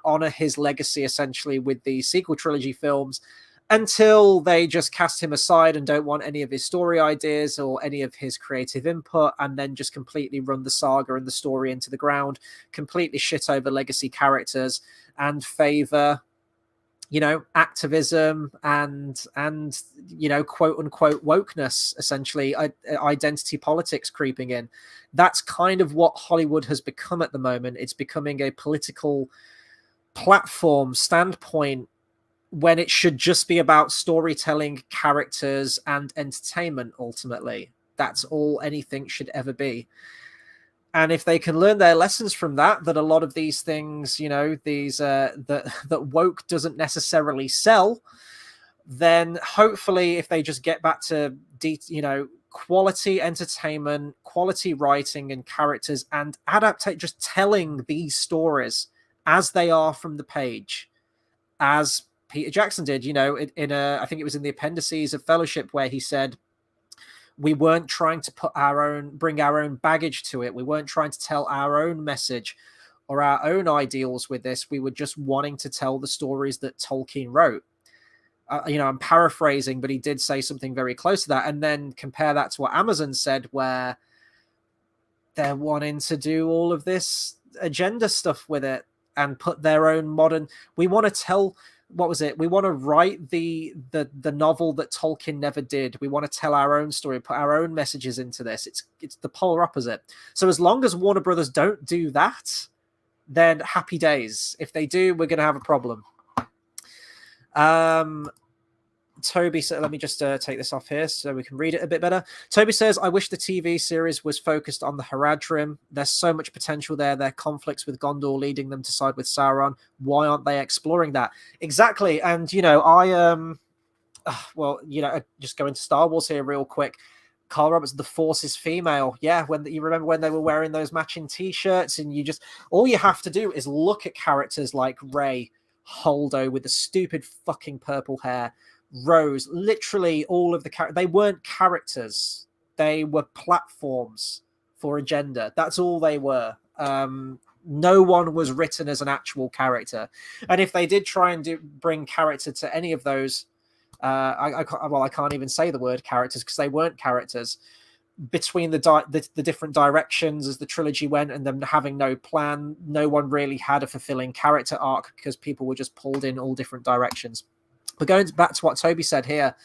honor his legacy essentially with the sequel trilogy films, until they just cast him aside and don't want any of his story ideas or any of his creative input, and then just completely run the saga and the story into the ground, completely shit over legacy characters and favor, activism and quote unquote wokeness, essentially identity politics creeping in. That's kind of what Hollywood has become at the moment. It's becoming a political platform standpoint when it should just be about storytelling, characters, and entertainment, ultimately. That's all anything should ever be. And if they can learn their lessons from that, that a lot of these things, you know, these that woke doesn't necessarily sell, then hopefully if they just get back to quality entertainment, quality writing and characters, and adaptate, just telling these stories as they are from the page, as Peter Jackson did, you know, in a, I think it was in the appendices of Fellowship, where he said, we weren't trying to bring our own baggage to it. We weren't trying to tell our own message or our own ideals with this. We were just wanting to tell the stories that Tolkien wrote. You know, I'm paraphrasing, but he did say something very close to that. And then compare that to what Amazon said, where they're wanting to do all of this agenda stuff with it and put their own modern. We want to tell. What was it? We want to write the novel that Tolkien never did. We want to tell our own story, put our own messages into this. It's the polar opposite. So as long as Warner Brothers don't do that, then happy days. If they do, we're going to have a problem. Toby said, let me just take this off here so we can read it a bit better. Toby says, I wish the TV series was focused on the Haradrim. There's so much potential there. Their conflicts with Gondor leading them to side with Sauron. Why aren't they exploring that? Exactly. And, you know, well, you know, just go into Star Wars here real quick. Carl Roberts, the Force is female. Yeah, when you remember when they were wearing those matching T-shirts, and all you have to do is look at characters like Rey, Holdo with the stupid fucking purple hair, Rose, literally all of the characters. They weren't characters. They were platforms for agenda. That's all they were. No one was written as an actual character. And if they did try and bring character to any of those, I can't even say the word characters because they weren't characters. Between the different directions as the trilogy went and them having no plan, no one really had a fulfilling character arc because people were just pulled in all different directions. But going back to what Toby said here,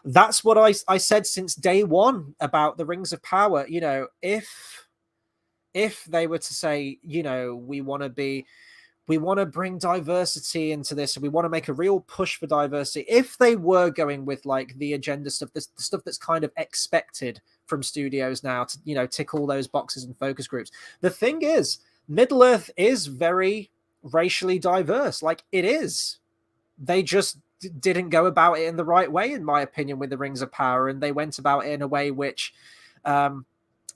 that's what I said since day one about the Rings of Power. You know, if they were to say, you know, we want to bring diversity into this, and we want to make a real push for diversity, if they were going with like the agenda stuff, the stuff that's kind of expected from studios now to, you know, tick all those boxes and focus groups. The thing is, Middle-earth is very racially diverse. Like, it is. They just didn't go about it in the right way, in my opinion, with the Rings of Power, and they went about it in a way which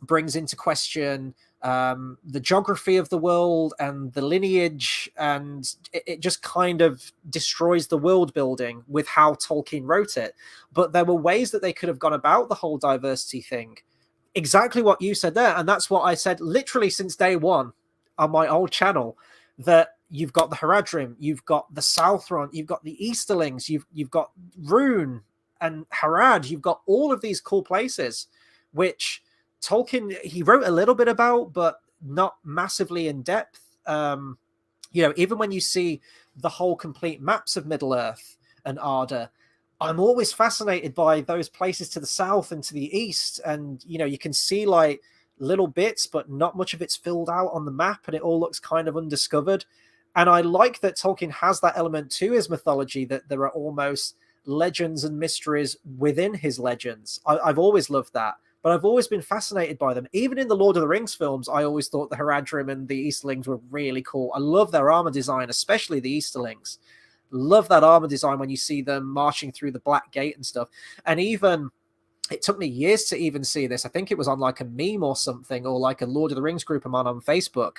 brings into question the geography of the world and the lineage, and it just kind of destroys the world building with how Tolkien wrote it. But there were ways that they could have gone about the whole diversity thing. Exactly what you said there, and that's what I said literally since day one on my old channel, that you've got the Haradrim, you've got the Southron, you've got the Easterlings, you've got Rhûn and Harad, you've got all of these cool places, which Tolkien, he wrote a little bit about, but not massively in depth. You know, even when you see the whole complete maps of Middle-earth and Arda, I'm always fascinated by those places to the south and to the east. And, you know, you can see like little bits, but not much of it's filled out on the map, and it all looks kind of undiscovered. And I like that Tolkien has that element to his mythology, that there are almost legends and mysteries within his legends. I've always loved that, but I've always been fascinated by them. Even in the Lord of the Rings films, I always thought the Haradrim and the Easterlings were really cool. I love their armor design, especially the Easterlings. Love that armor design when you see them marching through the Black Gate and stuff. And even, it took me years to even see this. I think it was on like a meme or something, or like a Lord of the Rings group I'm on Facebook.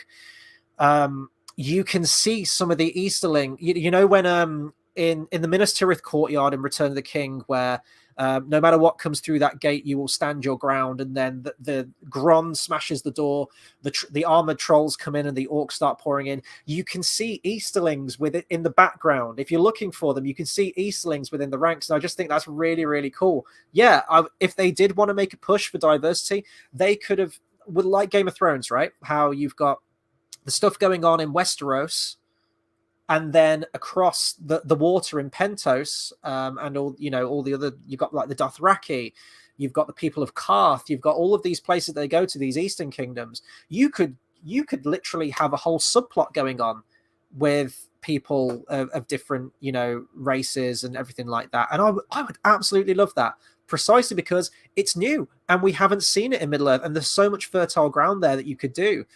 You can see some of the Easterling, you know, when in the Minas Tirith courtyard in Return of the King, where no matter what comes through that gate, you will stand your ground, and then the Gron smashes the door, the armored trolls come in, and the orcs start pouring in. You can see Easterlings with it in the background. If you're looking for them, you can see Easterlings within the ranks, and I just think that's really, really cool. Yeah, if they did want to make a push for diversity, they could have, with like Game of Thrones, right? How you've got the stuff going on in Westeros, and then across the water in Pentos, and all, you know, all the other, you've got like the Dothraki, you've got the people of Karth, you've got all of these places they go to, these Eastern kingdoms. You could literally have a whole subplot going on with people of different, you know, races and everything like that. And I would absolutely love that. precisely because it's new and we haven't seen it in Middle Earth, and there's so much fertile ground there that you could do.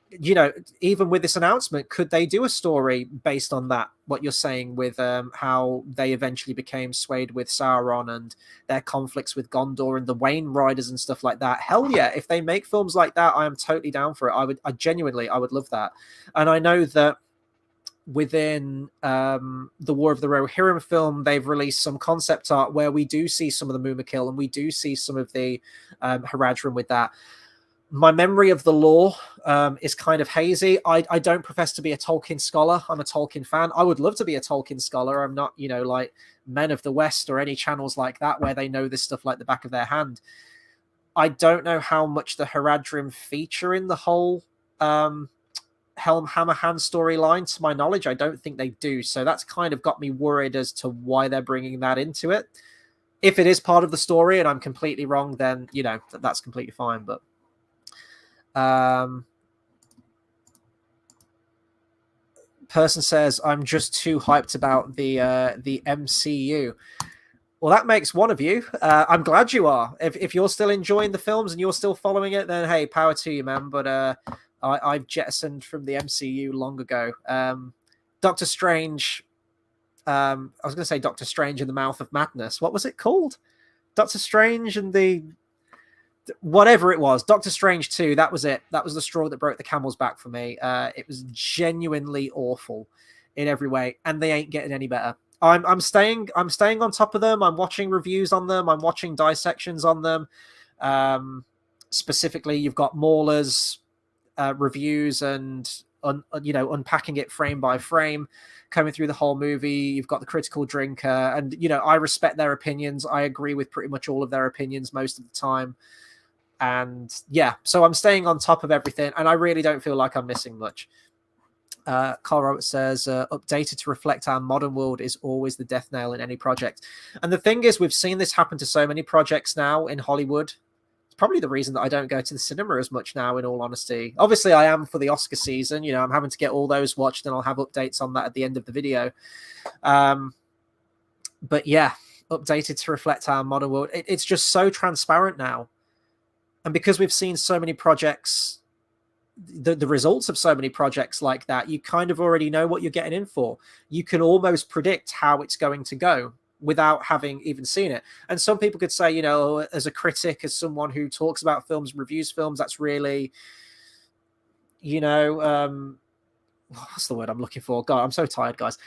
You know, even with this announcement, could they do a story based on that? What you're saying with how they eventually became swayed with Sauron and their conflicts with Gondor and the Wain Riders and stuff like that. Hell yeah! If they make films like that, I am totally down for it. I genuinely would love that. And I know that within the War of the Rohirrim film, they've released some concept art where we do see some of the Mumakil and we do see some of the Haradrim with that. My memory of the lore is kind of hazy. I don't profess to be a Tolkien scholar. I'm a Tolkien fan. I would love to be a Tolkien scholar. I'm not, you know, like Men of the West or any channels like that where they know this stuff like the back of their hand. I don't know how much the Haradrim feature in the whole Helm Hammer Hand storyline. To my knowledge, I don't think they do. So that's kind of got me worried as to why they're bringing that into it. If it is part of the story and I'm completely wrong, then, you know, that's completely fine. But person says, I'm just too hyped about the MCU. Well, that makes one of you. I'm glad you are. If you're still enjoying the films and you're still following it, then hey, power to you, man. But I've jettisoned from the MCU long ago. Doctor Strange. I was going to say Doctor Strange in the Mouth of Madness. What was it called? Doctor Strange and the whatever it was, Doctor Strange 2, that was it. That was the straw that broke the camel's back for me. It was genuinely awful in every way, and they ain't getting any better. I'm staying on top of them. I'm watching reviews on them. I'm watching dissections on them. Specifically, you've got Mauler's reviews and unpacking it frame by frame, coming through the whole movie. You've got the Critical Drinker, and I respect their opinions. I agree with pretty much all of their opinions most of the time. And yeah, so I'm staying on top of everything, and I really don't feel like I'm missing much. Carl Roberts says, updated to reflect our modern world is always the death nail in any project. And the thing is, we've seen this happen to so many projects now in Hollywood. It's probably the reason that I don't go to the cinema as much now, in all honesty. Obviously, I am for the Oscar season. I'm having to get all those watched, and I'll have updates on that at the end of the video. But yeah, updated to reflect our modern world. It's just so transparent now. And because we've seen so many projects, the results of so many projects like that, you kind of already know what you're getting in for. You can almost predict how it's going to go without having even seen it. And some people could say, as a critic, as someone who talks about films, reviews films, that's really, what's the word I'm looking for? God, I'm so tired, guys.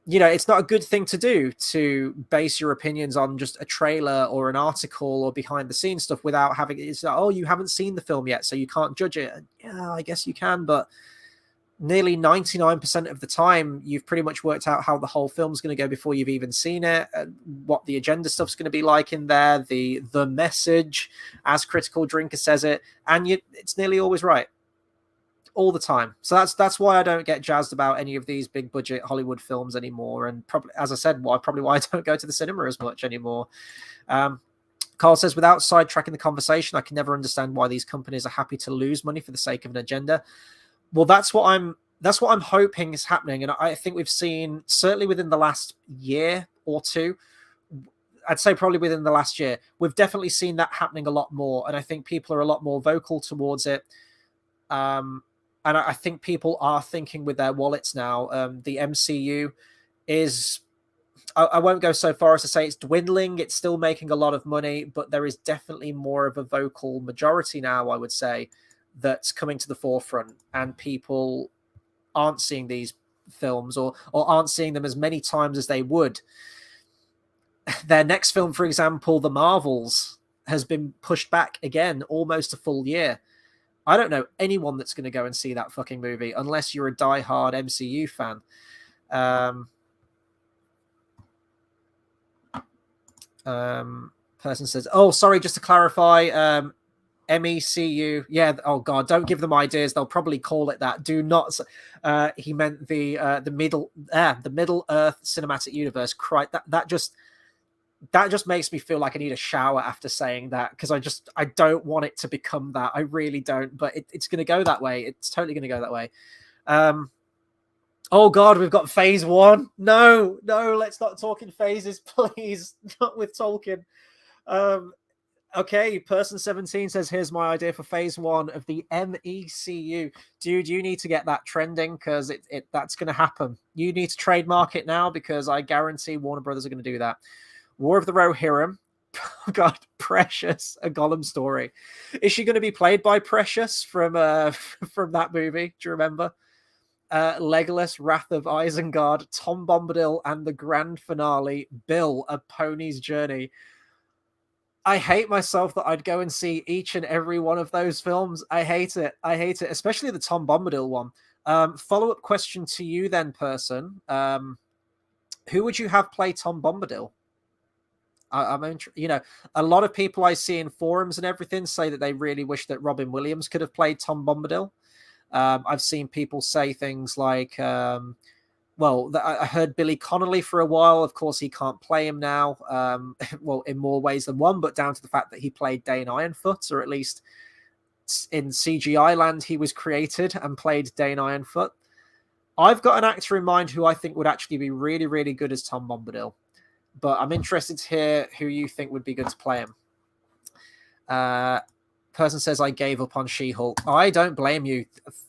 It's not a good thing to do, to base your opinions on just a trailer or an article or behind the scenes stuff without having it's like, oh, you haven't seen the film yet, so you can't judge it. And yeah, I guess you can, but nearly 99% of the time, you've pretty much worked out how the whole film's going to go before you've even seen it, what the agenda stuff's going to be like in there, the message, as Critical Drinker says it, and it's nearly always right. All the time. So that's why I don't get jazzed about any of these big budget Hollywood films anymore. And probably, as I said, probably why I don't go to the cinema as much anymore. Carl says, without sidetracking the conversation, I can never understand why these companies are happy to lose money for the sake of an agenda. Well, that's what I'm hoping is happening. And I think we've seen, certainly within the last year or two, I'd say probably within the last year, we've definitely seen that happening a lot more. And I think people are a lot more vocal towards it. And I think people are thinking with their wallets now. The MCU is, I won't go so far as to say it's dwindling. It's still making a lot of money, but there is definitely more of a vocal majority now, I would say, that's coming to the forefront. And people aren't seeing these films or aren't seeing them as many times as they would. Their next film, for example, The Marvels, has been pushed back again almost a full year. I don't know anyone that's going to go and see that fucking movie unless you're a diehard MCU fan. Person says, oh, sorry, just to clarify, MECU. Yeah, oh God, don't give them ideas. They'll probably call it that. Do not. He meant the Middle Earth Cinematic Universe. That just makes me feel like I need a shower after saying that, because I don't want it to become that. I really don't, but it's going to go that way. It's totally going to go that way. Oh God, we've got phase 1. No, let's not talk in phases, please. Not with Tolkien. Okay, person 17 says, here's my idea for phase 1 of the MECU. Dude, you need to get that trending, because that's going to happen. You need to trademark it now, because I guarantee Warner Brothers are going to do that. War of the Rohirrim. God, Precious, a Gollum story. Is she going to be played by Precious from from that movie? Do you remember? Legolas, Wrath of Isengard, Tom Bombadil, and the grand finale, Bill, A Pony's Journey. I hate myself that I'd go and see each and every one of those films. I hate it, especially the Tom Bombadil one. Follow-up question to you then, person. Who would you have play Tom Bombadil? A lot of people I see in forums and everything say that they really wish that Robin Williams could have played Tom Bombadil. I've seen people say things like, I heard Billy Connolly for a while. Of course, he can't play him now. Well, in more ways than one, but down to the fact that he played Dane Ironfoot, or at least in CGI land, he was created and played Dane Ironfoot. I've got an actor in mind who I think would actually be really, really good as Tom Bombadil, but I'm interested to hear who you think would be good to play him. Person says, I gave up on She-Hulk. I don't blame you.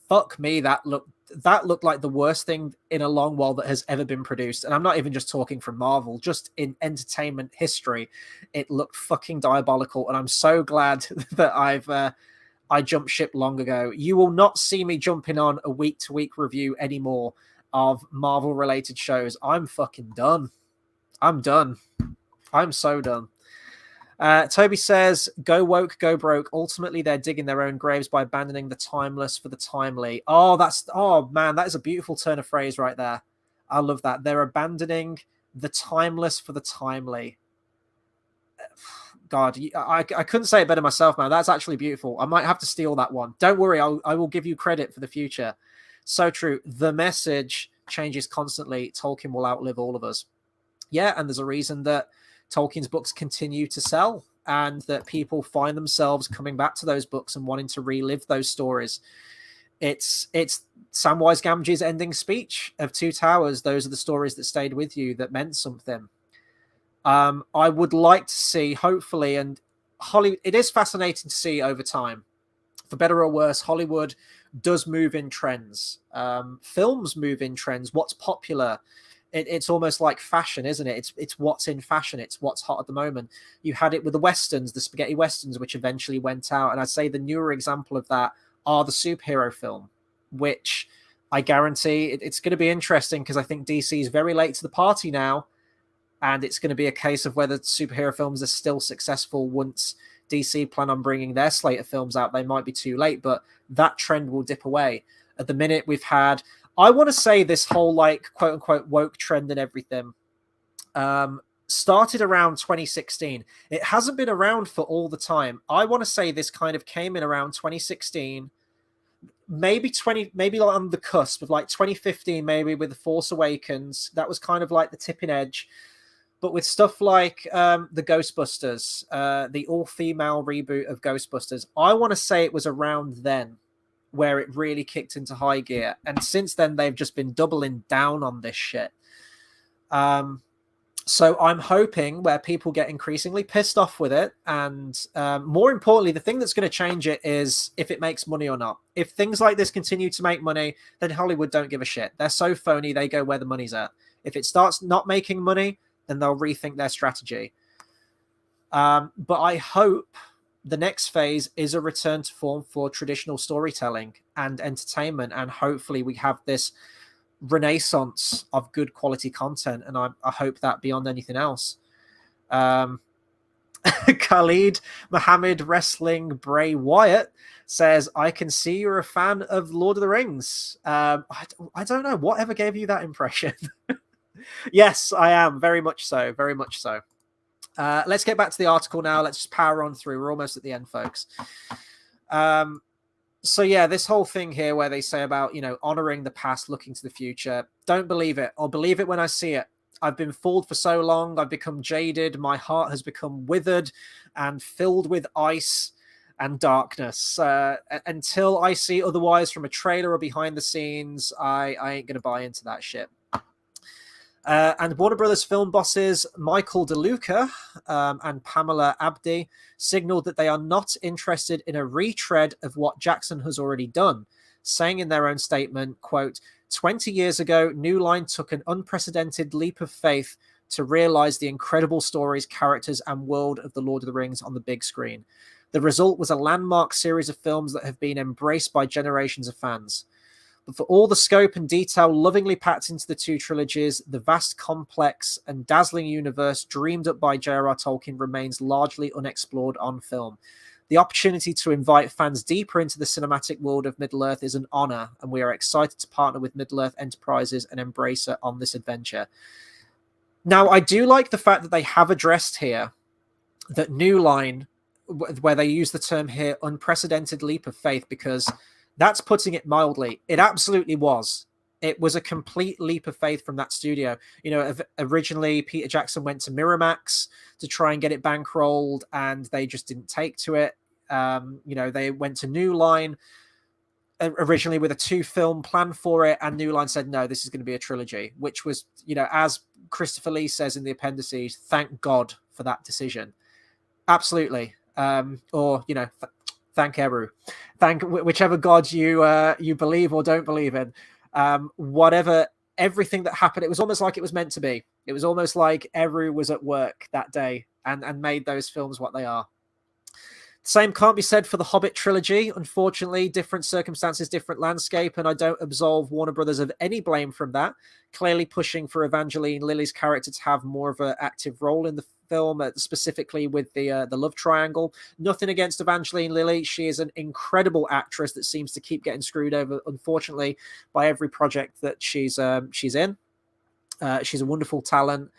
Fuck me, that looked like the worst thing in a long while that has ever been produced. And I'm not even just talking from Marvel, just in entertainment history. It looked fucking diabolical. And I'm so glad that I jumped ship long ago. You will not see me jumping on a week-to-week review anymore of Marvel-related shows. I'm fucking done. I'm done. I'm so done. Toby says, go woke, go broke. Ultimately, they're digging their own graves by abandoning the timeless for the timely. Oh man, that is a beautiful turn of phrase right there. I love that. They're abandoning the timeless for the timely. God, I couldn't say it better myself, man. That's actually beautiful. I might have to steal that one. Don't worry, I will give you credit for the future. So true. The message changes constantly. Tolkien will outlive all of us. Yeah, and there's a reason that Tolkien's books continue to sell, and that people find themselves coming back to those books and wanting to relive those stories. It's Samwise Gamgee's ending speech of Two Towers. Those are the stories that stayed with you, that meant something. I would like to see, hopefully, and Hollywood, it is fascinating to see over time, for better or worse, Hollywood does move in trends. Films move in trends. What's popular? It's almost like fashion, isn't it? It's what's in fashion. It's what's hot at the moment. You had it with the Westerns, the spaghetti Westerns, which eventually went out. And I'd say the newer example of that are the superhero film, which I guarantee it's going to be interesting, because I think DC is very late to the party now. And it's going to be a case of whether superhero films are still successful once DC plan on bringing their slate of films out. They might be too late, but that trend will dip away. At the minute, we've had... I want to say this whole, like, quote-unquote woke trend and everything started around 2016. It hasn't been around for all the time. I want to say this kind of came in around 2016, maybe on the cusp of, like, 2015, maybe with The Force Awakens. That was kind of like the tipping edge. But with stuff like the Ghostbusters, the all-female reboot of Ghostbusters, I want to say it was around then where it really kicked into high gear. And since then, they've just been doubling down on this shit. So I'm hoping where people get increasingly pissed off with it. And more importantly, the thing that's going to change it is if it makes money or not. If things like this continue to make money, then Hollywood don't give a shit. They're so phony, they go where the money's at. If it starts not making money, then they'll rethink their strategy. But I hope the next phase is a return to form for traditional storytelling and entertainment. And hopefully we have this renaissance of good quality content. And I hope that beyond anything else. Khalid Mohammed Wrestling Bray Wyatt says, I can see you're a fan of Lord of the Rings. I don't know. Whatever gave you that impression? Yes, I am. Very much so. Very much so. Let's get back to the article now. Let's just power on through. We're almost at the end, folks. So yeah, this whole thing here where they say about, honoring the past, looking to the future. Don't believe it, or believe it when I see it. I've been fooled for so long. I've become jaded. My heart has become withered and filled with ice. and darkness. Until I see otherwise from a trailer or behind the scenes, I ain't going to buy into that shit. And Warner Brothers film bosses Michael DeLuca and Pamela Abdi signaled that they are not interested in a retread of what Jackson has already done, saying in their own statement, quote, 20 years ago, New Line took an unprecedented leap of faith to realize the incredible stories, characters, and world of The Lord of the Rings on the big screen. The result was a landmark series of films that have been embraced by generations of fans. But for all the scope and detail lovingly packed into the two trilogies, the vast, complex, and dazzling universe dreamed up by J.R.R. Tolkien remains largely unexplored on film. The opportunity to invite fans deeper into the cinematic world of Middle-earth is an honor, and we are excited to partner with Middle-earth Enterprises and Embracer on this adventure. Now, I do like the fact that they have addressed here that New Line, where they use the term here, unprecedented leap of faith, because that's putting it mildly. It absolutely was. It was a complete leap of faith from that studio. You know, originally Peter Jackson went to Miramax to try and get it bankrolled, and they just didn't take to it. You know, they went to New Line originally with a 2-film plan for it, and New Line said, no, this is going to be a trilogy, which was, you know, as Christopher Lee says in the appendices, thank God for that decision. Absolutely. Or, you know, thank Eru. Thank whichever God you believe or don't believe in. Whatever, everything that happened, it was almost like it was meant to be. It was almost like Eru was at work that day and made those films what they are. Same can't be said for the Hobbit trilogy. Unfortunately, different circumstances, different landscape, and I don't absolve Warner Brothers of any blame from that. Clearly pushing for Evangeline Lilly's character to have more of an active role in the film, specifically with the love triangle. Nothing against Evangeline Lilly. She is an incredible actress that seems to keep getting screwed over, unfortunately, by every project that she's in. She's a wonderful talent.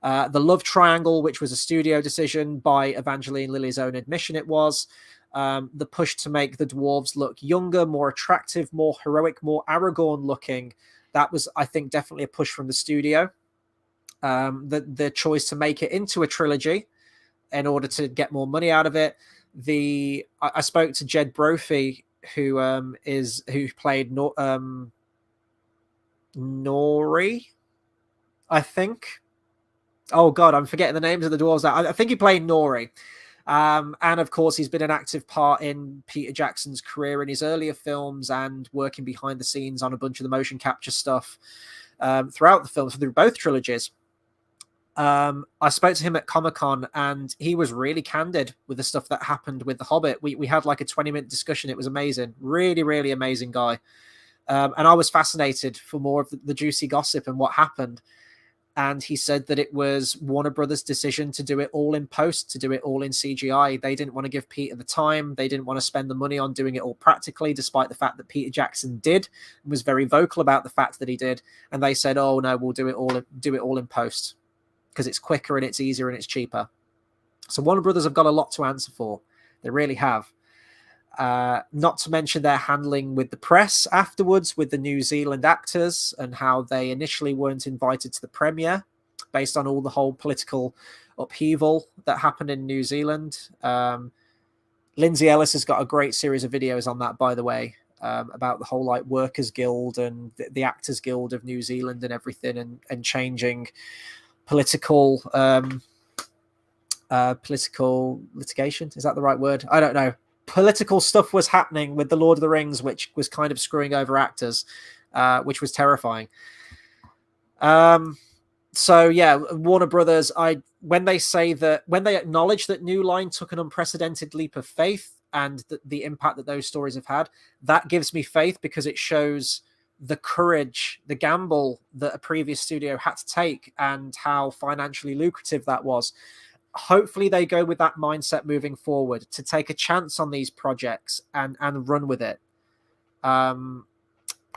The love triangle, which was a studio decision by Evangeline Lilly's own admission, it was. The push to make the dwarves look younger, more attractive, more heroic, more Aragorn looking. That was, I think, definitely a push from the studio. The choice to make it into a trilogy in order to get more money out of it. I spoke to Jed Brophy, who played Nori, I think. Oh God, I'm forgetting the names of the dwarves. I think he played Nori. And of course, he's been an active part in Peter Jackson's career in his earlier films and working behind the scenes on a bunch of the motion capture stuff throughout the films, through both trilogies. I spoke to him at Comic-Con, and he was really candid with the stuff that happened with The Hobbit. We had like a 20-minute discussion. It was amazing. Really, really amazing guy. And I was fascinated for more of the juicy gossip and what happened. And he said that it was Warner Brothers' decision to do it all in post, to do it all in CGI. They didn't want to give Peter the time. They didn't want to spend the money on doing it all practically, despite the fact that Peter Jackson did, and was very vocal about the fact that he did. And they said, "Oh no, we'll do it all in post because it's quicker and it's easier and it's cheaper." So Warner Brothers have got a lot to answer for. They really have. Not to mention their handling with the press afterwards, with the New Zealand actors, and how they initially weren't invited to the premiere based on all the whole political upheaval that happened in New Zealand. Lindsay Ellis has got a great series of videos on that, by the way, about the whole like Workers Guild and the Actors Guild of New Zealand and everything, and changing political litigation. Is that the right word? I don't know. Political stuff was happening with the Lord of the Rings, which was kind of screwing over actors, which was terrifying. So yeah, Warner Brothers, when they acknowledge that New Line took an unprecedented leap of faith and the impact that those stories have had, that gives me faith, because it shows the courage, the gamble that a previous studio had to take and how financially lucrative that was. Hopefully they go with that mindset moving forward, to take a chance on these projects and run with it.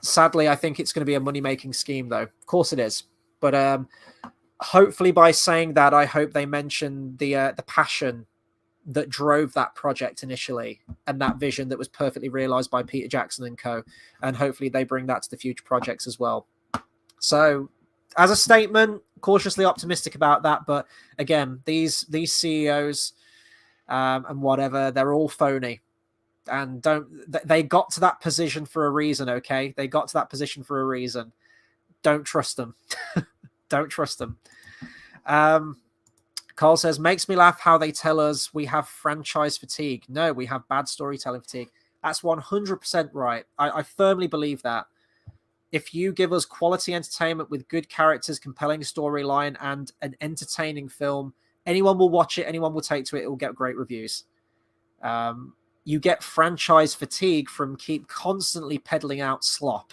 Sadly, I think it's going to be a money-making scheme, though. Of course it is. But hopefully by saying that, I hope they mention the passion that drove that project initially, and that vision that was perfectly realized by Peter Jackson and co. And hopefully they bring that to the future projects as well. So as a statement, cautiously optimistic about that. But again, these CEOs and whatever, they're all phony. And they got to that position for a reason, okay? They got to that position for a reason. Don't trust them. Don't trust them. Carl says, makes me laugh how they tell us we have franchise fatigue. No, we have bad storytelling fatigue. That's 100% right. I firmly believe that. If you give us quality entertainment with good characters, compelling storyline, and an entertaining film, anyone will watch it, anyone will take to it, it will get great reviews. You get franchise fatigue from keep constantly peddling out slop,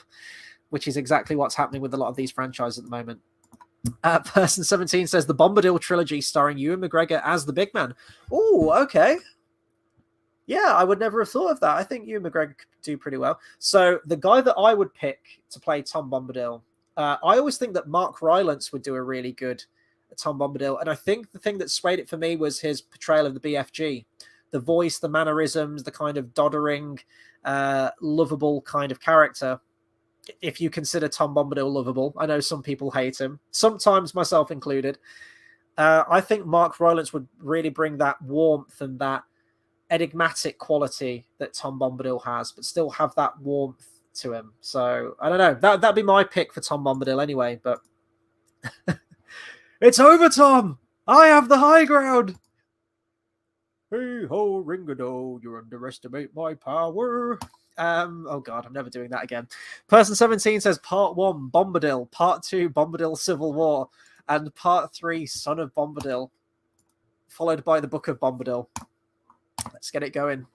which is exactly what's happening with a lot of these franchises at the moment. Person 17 says the Bombadil trilogy starring Ewan McGregor as the big man. Oh, okay. Yeah, I would never have thought of that. I think Ewan McGregor could do pretty well. So the guy that I would pick to play Tom Bombadil, I always think that Mark Rylance would do a really good Tom Bombadil. And I think the thing that swayed it for me was his portrayal of the BFG. The voice, the mannerisms, the kind of doddering, lovable kind of character. If you consider Tom Bombadil lovable, I know some people hate him, sometimes myself included. I think Mark Rylance would really bring that warmth and that enigmatic quality that Tom Bombadil has, but still have that warmth to him. So I don't know. That'd be my pick for Tom Bombadil anyway. But it's over, Tom. I have the high ground. Hey ho, Ringado, you underestimate my power. Oh god, I'm never doing that again. Person 17 says part 1 Bombadil, part 2 Bombadil Civil War, and part 3 Son of Bombadil, followed by the Book of Bombadil. Let's get it going.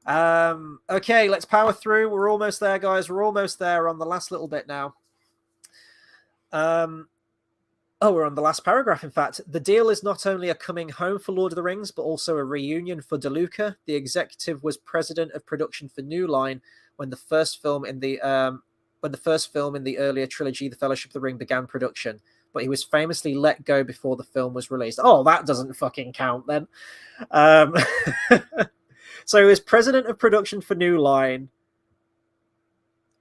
Okay, let's power through. We're almost there, guys. We're almost there. We're on the last little bit now. We're on the last paragraph, in fact. The deal is not only a coming home for Lord of the Rings, but also a reunion for DeLuca. The executive was president of production for New Line when the first film in the earlier trilogy, The Fellowship of the Ring, began production. But he was famously let go before the film was released. Oh, that doesn't fucking count then. So he was president of production for New Line,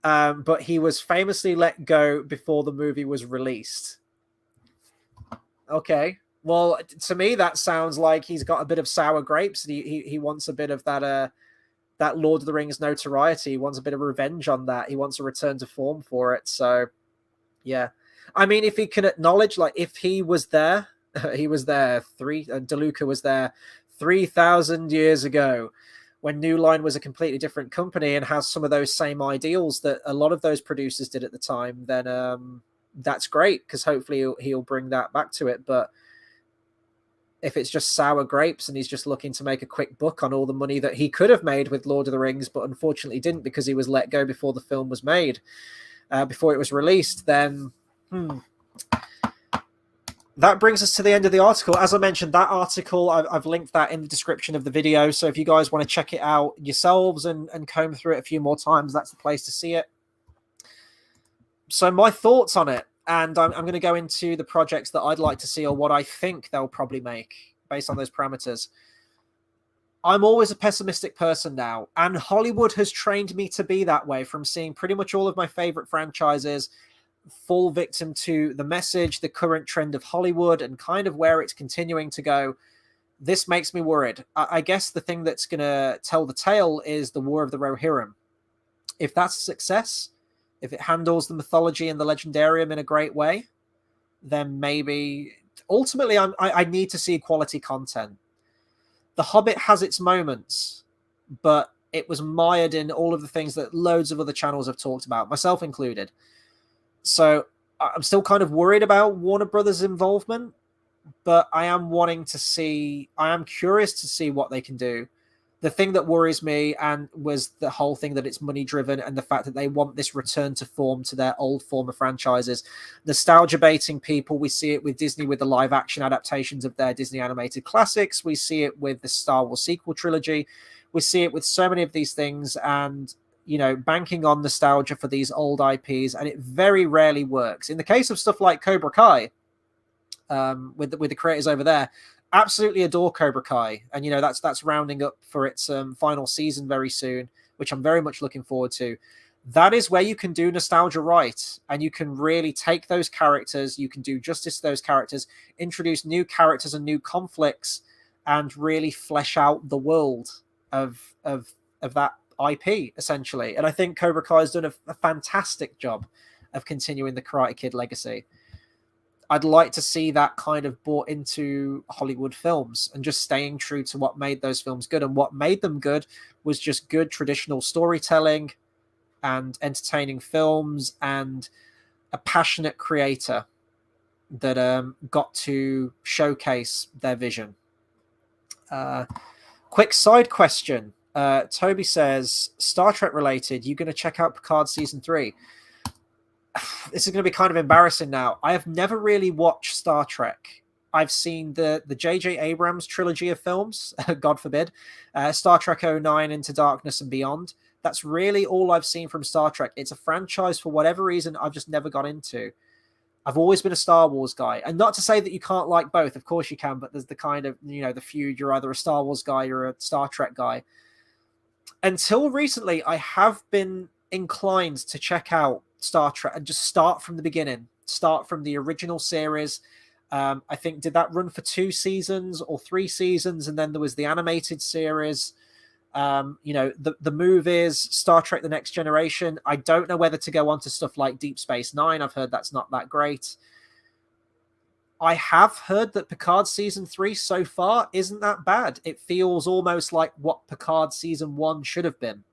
but he was famously let go before the movie was released. Okay. Well, to me, that sounds like he's got a bit of sour grapes. And he wants a bit of that Lord of the Rings notoriety. He wants a bit of revenge on that. He wants a return to form for it. So, yeah. I mean, if he can acknowledge, like, if he was there, he was there, DeLuca was there 3,000 years ago when New Line was a completely different company and has some of those same ideals that a lot of those producers did at the time, then that's great, because hopefully he'll bring that back to it. But if it's just sour grapes and he's just looking to make a quick buck on all the money that he could have made with Lord of the Rings, but unfortunately didn't because he was let go before the film was made, before it was released, then that brings us to the end of the article. As I mentioned, that article, I've linked that in the description of the video. So if you guys want to check it out yourselves and comb through it a few more times, that's the place to see it. So my thoughts on it, and I'm going to go into the projects that I'd like to see or what I think they'll probably make based on those parameters. I'm always a pessimistic person now, and Hollywood has trained me to be that way, from seeing pretty much all of my favorite franchises fall victim to the message, the current trend of Hollywood, and kind of where it's continuing to go. This makes me worried. I guess the thing that's going to tell the tale is the War of the Rohirrim. If that's a success, if it handles the mythology and the legendarium in a great way, then maybe ultimately I need to see quality content. The Hobbit has its moments, but it was mired in all of the things that loads of other channels have talked about, myself included. So I'm still kind of worried about Warner Brothers' involvement, but I am curious to see what they can do. The thing that worries me was the whole thing that it's money driven, and the fact that they want this return to form to their old former franchises. Nostalgia baiting people. We see it with Disney with the live action adaptations of their Disney animated classics. We see it with the Star Wars sequel trilogy. We see it with so many of these things, and banking on nostalgia for these old IPs, and it very rarely works. In the case of stuff like Cobra Kai, with the creators over there, absolutely adore Cobra Kai, and that's rounding up for its final season very soon, which I'm very much looking forward to. That is where you can do nostalgia right, and you can really take those characters, you can do justice to those characters, introduce new characters and new conflicts, and really flesh out the world of that IP essentially. And I think Cobra Kai has done a fantastic job of continuing the Karate Kid legacy. I'd like to see that kind of brought into Hollywood films and just staying true to what made those films good. And what made them good was just good traditional storytelling and entertaining films and a passionate creator that got to showcase their vision. Quick side question. Toby says, Star Trek related, you going to check out Picard season 3? This is going to be kind of embarrassing now. I have never really watched Star Trek. I've seen the J.J. Abrams trilogy of films, God forbid, Star Trek 09, Into Darkness and Beyond. That's really all I've seen from Star Trek. It's a franchise, for whatever reason, I've just never got into. I've always been a Star Wars guy. And not to say that you can't like both. Of course you can, but there's the kind of, the feud. You're either a Star Wars guy or a Star Trek guy. Until recently, I have been inclined to check out Star Trek and just start from the beginning, start from the original series. I think, did that run for 2 seasons or 3 seasons? And then there was the animated series, the movies, Star Trek The Next Generation. I don't know whether to go on to stuff like Deep Space Nine. I've heard that's not that great. I have heard that Picard season 3 so far isn't that bad. It feels almost like what Picard season 1 should have been.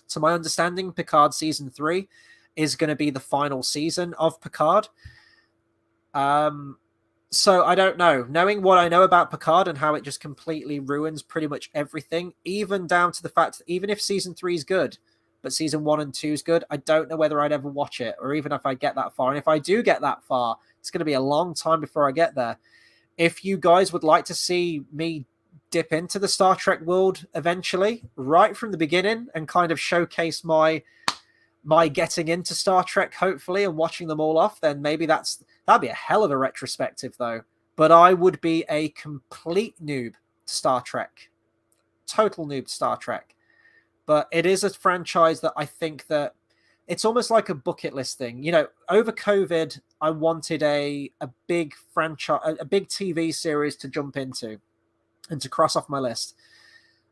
To my understanding, Picard season 3 is going to be the final season of Picard. So I don't know. Knowing what I know about Picard and how it just completely ruins pretty much everything, even down to the fact that even if season 3 is good, but season 1 and 2 is good, I don't know whether I'd ever watch it, or even if I get that far. And if I do get that far, it's going to be a long time before I get there. If you guys would like to see me dip into the Star Trek world eventually, right from the beginning, and kind of showcase my getting into Star Trek, hopefully, and watching them all off, then maybe that'd be a hell of a retrospective, though. But I would be a complete noob to Star Trek. Total noob to Star Trek. But it is a franchise that I think that it's almost like a bucket list thing. Over COVID, I wanted a big franchise, a big TV series to jump into and to cross off my list.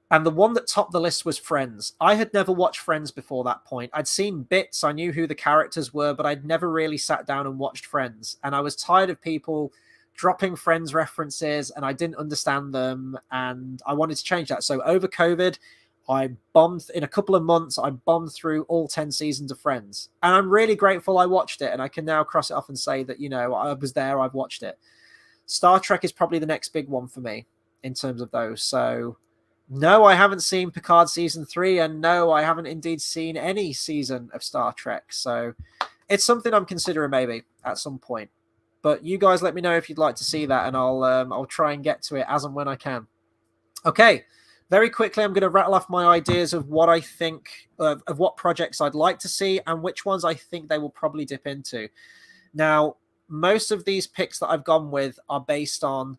And the one that topped the list was Friends. I had never watched Friends before that point. I'd seen bits, I knew who the characters were, but I'd never really sat down and watched Friends. And I was tired of people dropping Friends references, and I didn't understand them, and I wanted to change that. So over COVID, in a couple of months, I bombed through all 10 seasons of Friends. And I'm really grateful I watched it, and I can now cross it off and say that, I was there, I've watched it. Star Trek is probably the next big one for me in terms of those. So no, I haven't seen Picard season 3, and no, I haven't indeed seen any season of Star Trek. So it's something I'm considering maybe at some point. But you guys let me know if you'd like to see that, and I'll try and get to it as and when I can. Okay, very quickly, I'm going to rattle off my ideas of what I think of what projects I'd like to see and which ones I think they will probably dip into. Now, most of these picks that I've gone with are based on,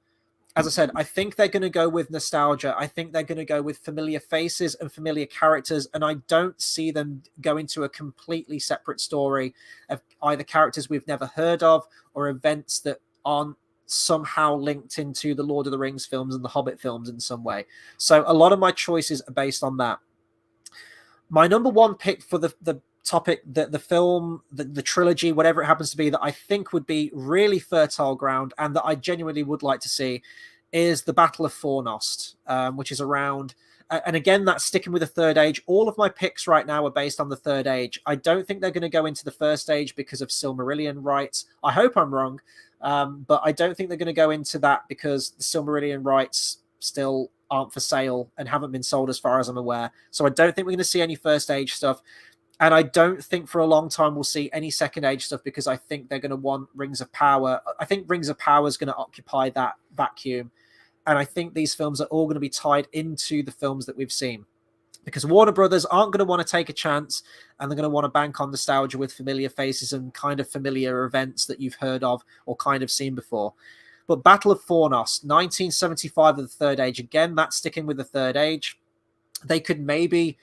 as I said, I think they're going to go with nostalgia. I think they're going to go with familiar faces and familiar characters, and I don't see them going to a completely separate story of either characters we've never heard of or events that aren't somehow linked into the Lord of the Rings films and the Hobbit films in some way. So a lot of my choices are based on that. My number one pick for the topic, the film, the trilogy, whatever it happens to be, that I think would be really fertile ground and that I genuinely would like to see, is the Battle of Fornost, which is around, and again, that's sticking with the Third Age. All of my picks right now are based on the Third Age. I don't think they're going to go into the First Age because of Silmarillion rights. I hope I'm wrong, but I don't think they're going to go into that because the Silmarillion rights still aren't for sale and haven't been sold as far as I'm aware. So I don't think we're going to see any First Age stuff. And I don't think for a long time we'll see any Second Age stuff because I think they're going to want Rings of Power. I think Rings of Power is going to occupy that vacuum. And I think these films are all going to be tied into the films that we've seen. Because Warner Brothers aren't going to want to take a chance, and they're going to want to bank on nostalgia with familiar faces and kind of familiar events that you've heard of or kind of seen before. But Battle of Fornost, 1975 of the Third Age. Again, that's sticking with the Third Age. They could maybe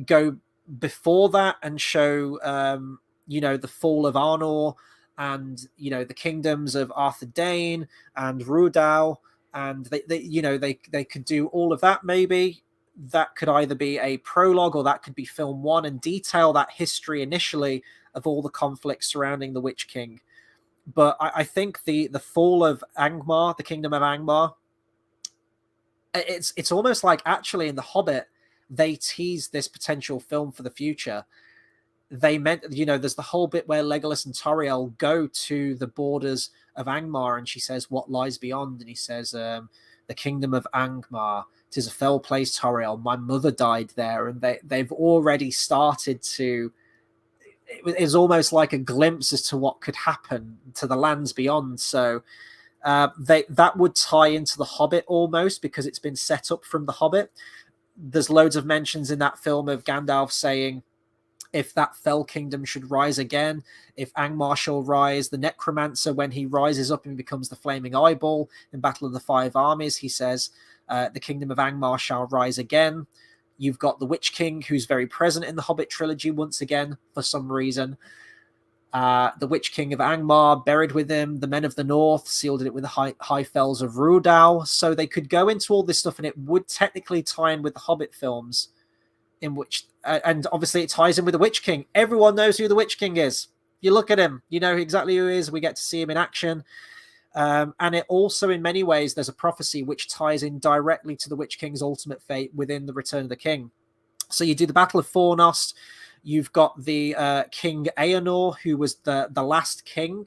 go before that and show, the fall of Arnor and, the kingdoms of Arthur Dane and Rudal. And they could do all of that maybe. that could either be a prologue or that could be film one and detail that history initially of all the conflicts surrounding the Witch King. But I think the fall of Angmar, the kingdom of Angmar, it's almost like actually in The Hobbit, they teased this potential film for the future. They meant, there's the whole bit where Legolas and Toriel go to the borders of Angmar, and she says, "What lies beyond?" And he says, "The kingdom of Angmar. 'Tis a fell place, Toriel. My mother died there." And they've already started to. It was almost like a glimpse as to what could happen to the lands beyond. So that would tie into The Hobbit almost, because it's been set up from The Hobbit. There's loads of mentions in that film of Gandalf saying, if that fell kingdom should rise again, if Angmar shall rise, the necromancer, when he rises up and becomes the flaming eyeball in Battle of the Five Armies, he says, the kingdom of Angmar shall rise again. You've got the Witch King, who's very present in the Hobbit trilogy once again, for some reason. The Witch King of Angmar, buried with him. The Men of the North sealed it with the high fells of Rudau. So they could go into all this stuff, and it would technically tie in with the Hobbit films, in which, and obviously it ties in with the Witch King. Everyone knows who the Witch King is. You look at him, you know exactly who he is. We get to see him in action. And it also, in many ways, there's a prophecy which ties in directly to the Witch King's ultimate fate within the Return of the King. So you do the Battle of Fornost. You've got the King Eonor, who was the last king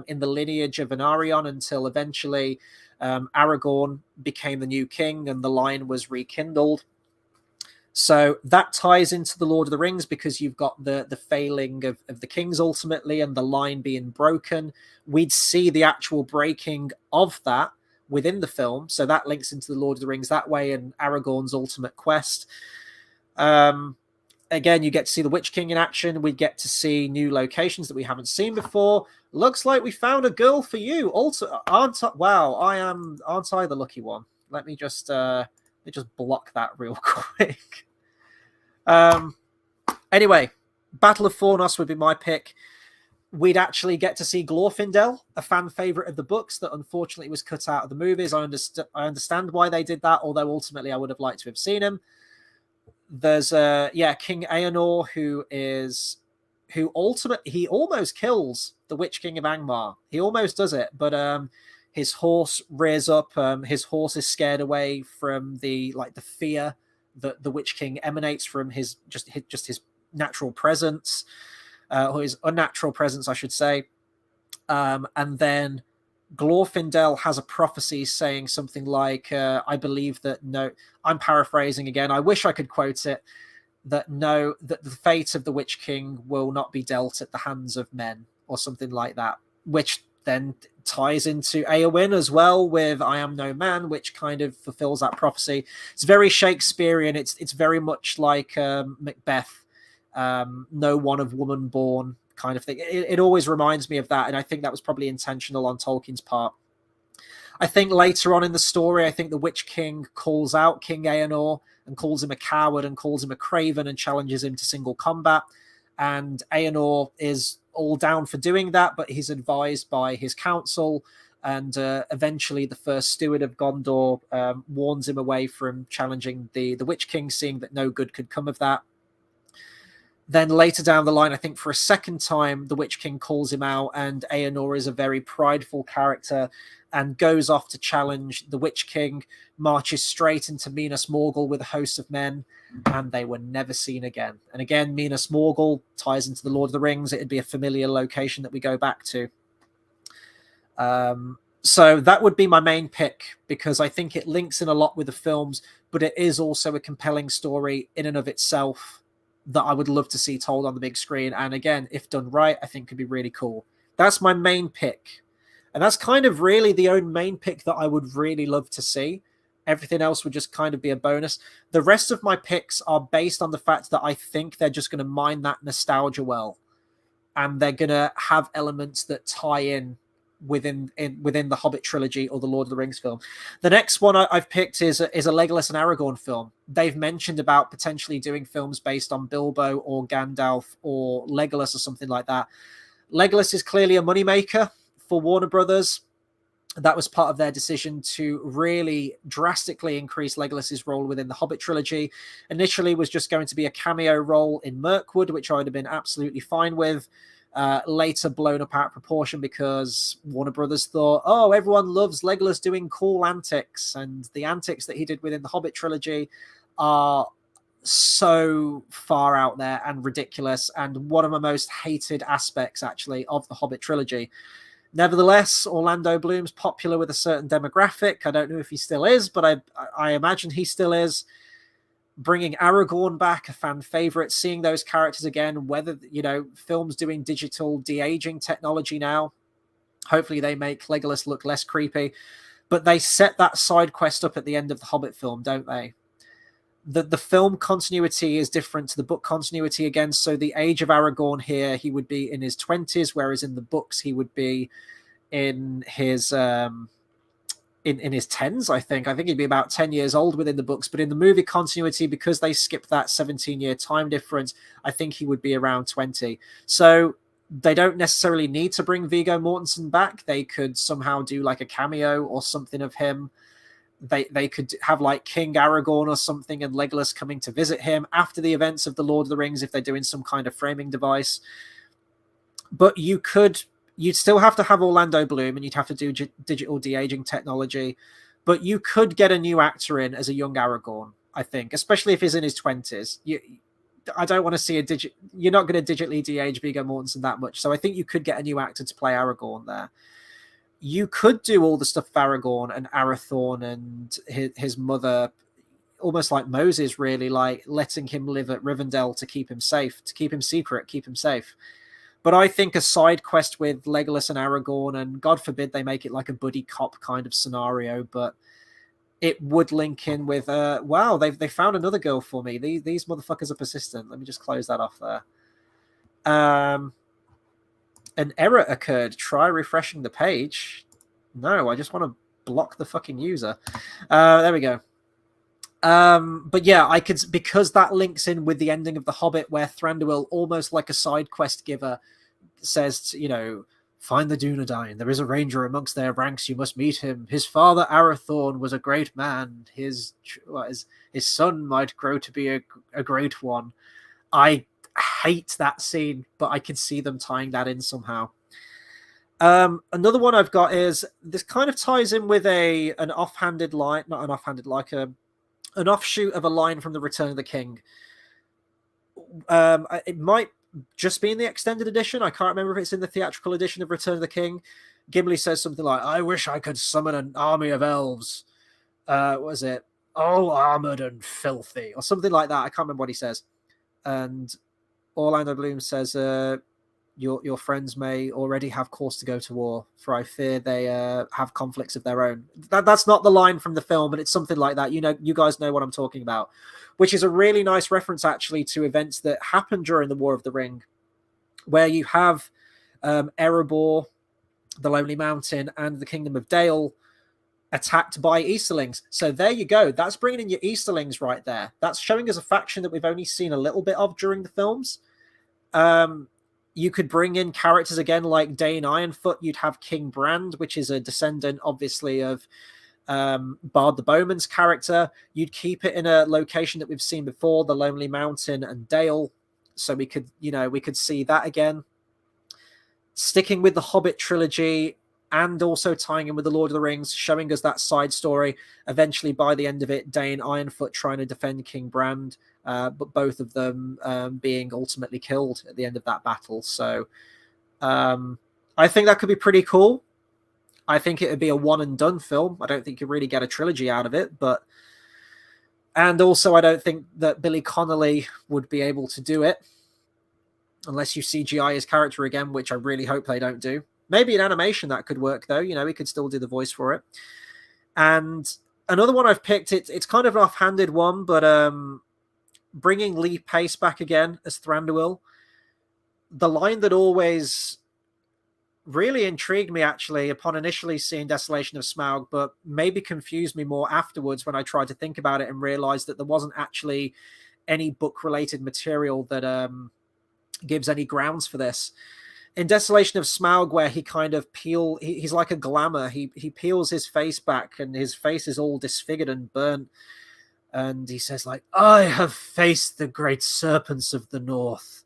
in the lineage of Anarion until eventually Aragorn became the new king and the line was rekindled. So that ties into the Lord of the Rings, because you've got the failing of the kings ultimately and the line being broken. We'd see the actual breaking of that within the film. So that links into the Lord of the Rings that way and Aragorn's ultimate quest. Again, you get to see the Witch King in action. We get to see new locations that we haven't seen before. Looks like we found a girl for you. Also, aren't I the lucky one? Let me just block that real quick. Anyway, Battle of Fornost would be my pick. We'd actually get to see Glorfindel, a fan favorite of the books that unfortunately was cut out of the movies. I understand why they did that, although ultimately I would have liked to have seen him. There's King Eonor, he almost kills the Witch King of Angmar. He almost does it, but his horse rears up. His horse is scared away from the fear that the Witch King emanates from his natural presence, or his unnatural presence, I should say. And then Glorfindel has a prophecy saying something like, I believe that no, I'm paraphrasing again, I wish I could quote it, that the fate of the Witch King will not be dealt at the hands of men, or something like that, which then ties into Eowyn as well with I am no man, which kind of fulfills that prophecy. It's very Shakespearean. It's very much like Macbeth, no one of woman born kind of thing. It always reminds me of that, and I think that was probably intentional on Tolkien's part. I think later on in the story, I think the Witch King calls out King Eonor and calls him a coward and calls him a craven and challenges him to single combat. And Eonor is all down for doing that, but he's advised by his council, and eventually the first steward of Gondor warns him away from challenging the Witch King, seeing that no good could come of that. Then later down the line, I think for a second time, the Witch King calls him out, and Eonor is a very prideful character and goes off to challenge the Witch King, marches straight into Minas Morgul with a host of men, and they were never seen again. And again, Minas Morgul ties into the Lord of the Rings. It'd be a familiar location that we go back to. So that would be my main pick, because I think it links in a lot with the films, but it is also a compelling story in and of itself that I would love to see told on the big screen. And again, if done right, I think could be really cool. That's my main pick. And that's kind of really the only main pick that I would really love to see. Everything else would just kind of be a bonus. The rest of my picks are based on the fact that I think they're just going to mine that nostalgia well. And they're going to have elements that tie in within the Hobbit trilogy or the Lord of the Rings film. The next one I've picked is a Legolas and Aragorn film. They've mentioned about potentially doing films based on Bilbo or Gandalf or Legolas or something like that. Legolas is clearly a moneymaker for Warner Brothers. That was part of their decision to really drastically increase Legolas's role within the Hobbit trilogy. Initially was just going to be a cameo role in Mirkwood, which I'd have been absolutely fine with. Later blown up out of proportion because Warner Brothers thought, oh, everyone loves Legolas doing cool antics, and the antics that he did within the Hobbit trilogy are so far out there and ridiculous, and one of the most hated aspects actually of the Hobbit trilogy. Nevertheless, Orlando Bloom's popular with a certain demographic. I don't know if he still is, but I imagine he still is. Bringing Aragorn back, a fan favorite, seeing those characters again, whether, films doing digital de-aging technology now, hopefully they make Legolas look less creepy. But they set that side quest up at the end of the Hobbit film, don't they? The film continuity is different to the book continuity again. So the age of Aragorn here, he would be in his 20s, whereas in the books he would be in his in his 10s. I think he'd be about 10 years old within the books. But in the movie continuity, because they skipped that 17-year time difference, I think he would be around 20. So they don't necessarily need to bring Viggo Mortensen back. They could somehow do like a cameo or something of him. They could have like King Aragorn or something and Legolas coming to visit him after the events of the Lord of the Rings if they're doing some kind of framing device. But you'd still have to have Orlando Bloom and you'd have to do digital de-aging technology. But you could get a new actor in as a young Aragorn, I think, especially if he's in his 20s. I don't want to see you're not going to digitally de-age Viggo Mortensen that much. So I think you could get a new actor to play Aragorn there. You could do all the stuff of Aragorn and Arathorn and his mother, almost like Moses, really, like letting him live at Rivendell to keep him safe, to keep him secret, keep him safe. But I think a side quest with Legolas and Aragorn, and God forbid they make it like a buddy cop kind of scenario, but it would link in with, wow, they found another girl for me. These motherfuckers are persistent. Let me just close that off there. An error occurred. Try refreshing the page. No, I just want to block the fucking user. There we go. But yeah, because that links in with the ending of The Hobbit, where Thranduil, almost like a side quest giver, says, find the Dunedain. There is a ranger amongst their ranks. You must meet him. His father, Arathorn, was a great man. His son might grow to be a great one. I hate that scene, but I can see them tying that in somehow. Another one I've got is, this kind of ties in with an offhanded line, not an offhanded, like an offshoot of a line from the Return of the King. It might just be in the extended edition. I can't remember if it's in the theatrical edition of Return of the King. Gimli says something like, I wish I could summon an army of elves. What was it? All armored and filthy, or something like that. I can't remember what he says. And Orlando Bloom says, your friends may already have cause to go to war, for I fear they have conflicts of their own. That's not the line from the film, but it's something like that. You guys know what I'm talking about, which is a really nice reference actually to events that happened during the War of the Ring, where you have Erebor, the Lonely Mountain, and the Kingdom of Dale attacked by Easterlings. So there you go. That's bringing in your Easterlings right there. That's showing us a faction that we've only seen a little bit of during the films. You could bring in characters again like Dane Ironfoot. You'd have King Brand, which is a descendant, obviously, of Bard the Bowman's character. You'd keep it in a location that we've seen before, the Lonely Mountain and Dale. So we could see that again. Sticking with the Hobbit trilogy and also tying in with the Lord of the Rings, showing us that side story. Eventually, by the end of it, Dane Ironfoot trying to defend King Brand, but both of them being ultimately killed at the end of that battle. So I think that could be pretty cool. I think it would be a one and done film. I don't think you really get a trilogy out of it, and also I don't think that Billy Connolly would be able to do it unless you CGI his character again, which I really hope they don't do. Maybe in animation that could work, though. We could still do the voice for it. And another one I've picked, it's kind of an offhanded one, but bringing Lee Pace back again as Thranduil. The line that always really intrigued me, actually, upon initially seeing Desolation of Smaug, but maybe confused me more afterwards when I tried to think about it and realized that there wasn't actually any book-related material that gives any grounds for this. in Desolation of Smaug, where he kind of he's like a glamour. He peels his face back, and his face is all disfigured and burnt. And he says, like, I have faced the great serpents of the north.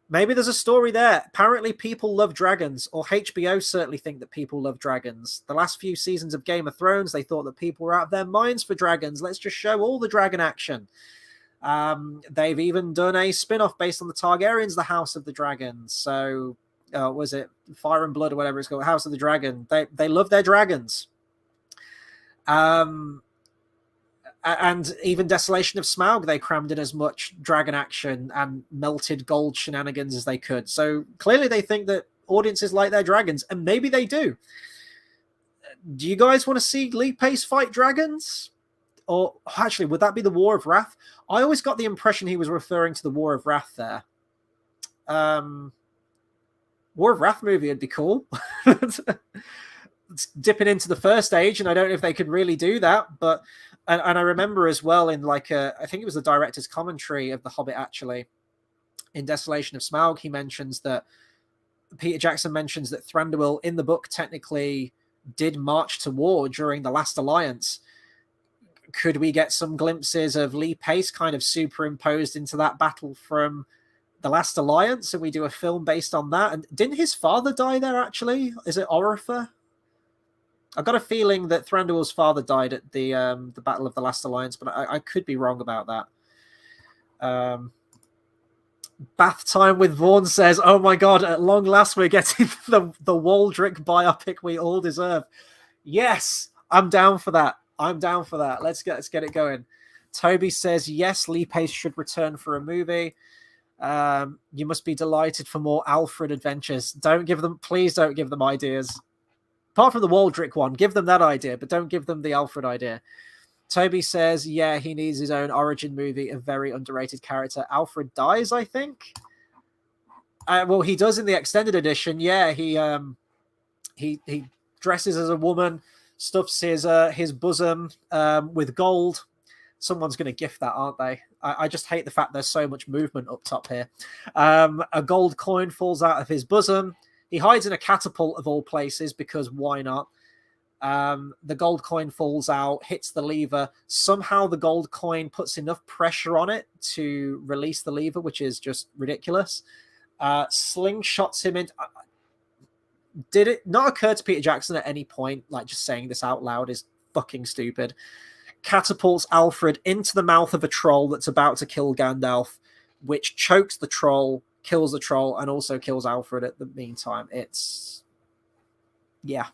Maybe there's a story there. Apparently people love dragons, or HBO certainly think that people love dragons. The last few seasons of Game of Thrones, they thought that people were out of their minds for dragons. Let's just show all the dragon action. They've even done a spin-off based on the Targaryens, the House of the Dragon. So, was it Fire and Blood or whatever it's called? House of the Dragon. They love their dragons. And even Desolation of Smaug, they crammed in as much dragon action and melted gold shenanigans as they could. So clearly they think that audiences like their dragons, and maybe they do. Do you guys want to see Lee Pace fight dragons? Or actually, would that be the War of Wrath? I always got the impression he was referring to the War of Wrath there. War of Wrath movie would be cool. It's dipping into the First Age, and I don't know if they could really do that, but and I remember as well in I think it was the director's commentary of The Hobbit, actually, in Desolation of Smaug, he mentions that Peter Jackson mentions that Thranduil in the book technically did march to war during the Last Alliance. Could we get some glimpses of Lee Pace kind of superimposed into that battle from the Last Alliance, and we do a film based on that? And didn't his father die there, actually? Is it Orifer? I've got a feeling that Thranduil's father died at the Battle of the Last Alliance, but I could be wrong about that. Bath Time with Vaughan says, oh my god, at long last we're getting the Waldrick biopic we all deserve. Yes, I'm down for that. Let's get it going. Toby says, yes, Lee Pace should return for a movie. You must be delighted for more Alfred adventures. Please don't give them ideas. Apart from the Waldrick one, give them that idea, but don't give them the Alfred idea. Toby says, yeah, he needs his own origin movie, a very underrated character. Alfred dies, I think. Well, he does in the extended edition. Yeah, he dresses as a woman, stuffs his bosom with gold. Someone's going to gift that, aren't they? I just hate the fact there's so much movement up top here. A gold coin falls out of his bosom. He hides in a catapult of all places, because why not? The gold coin falls out, hits the lever. Somehow the gold coin puts enough pressure on it to release the lever, which is just ridiculous. Slingshots him in. Did it not occur to Peter Jackson at any point, like, just saying this out loud is fucking stupid? Catapults Alfred into the mouth of a troll that's about to kill Gandalf, which chokes the troll, kills the troll, and also kills Alfred at the meantime. Yeah.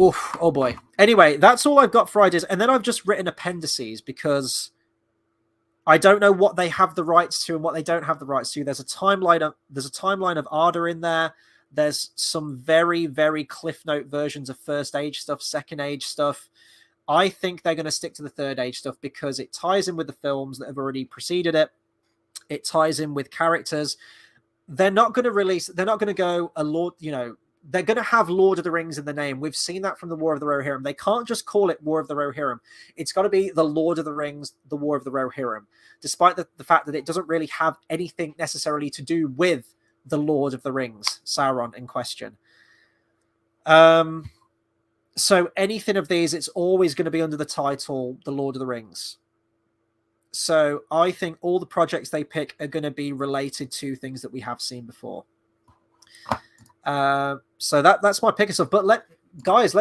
Oof, oh boy. Anyway, that's all I've got for ideas. And then I've just written appendices, because I don't know what they have the rights to and what they don't have the rights to. There's a timeline of Arda in there. There's some very, very Cliff Note versions of First Age stuff, Second Age stuff. I think they're going to stick to the Third Age stuff, because it ties in with the films that have already preceded it. It ties in with characters. They're not going to go they're going to have Lord of the Rings in the name. We've seen that from the War of the Rohirrim. They can't just call it War of the Rohirrim. It's got to be the Lord of the Rings, the War of the Rohirrim, despite the fact that it doesn't really have anything necessarily to do with the Lord of the Rings, Sauron in question. So anything of these, it's always going to be under the title The Lord of the Rings. So I think all the projects they pick are going to be related to things that we have seen before. So that's my pick of stuff. But let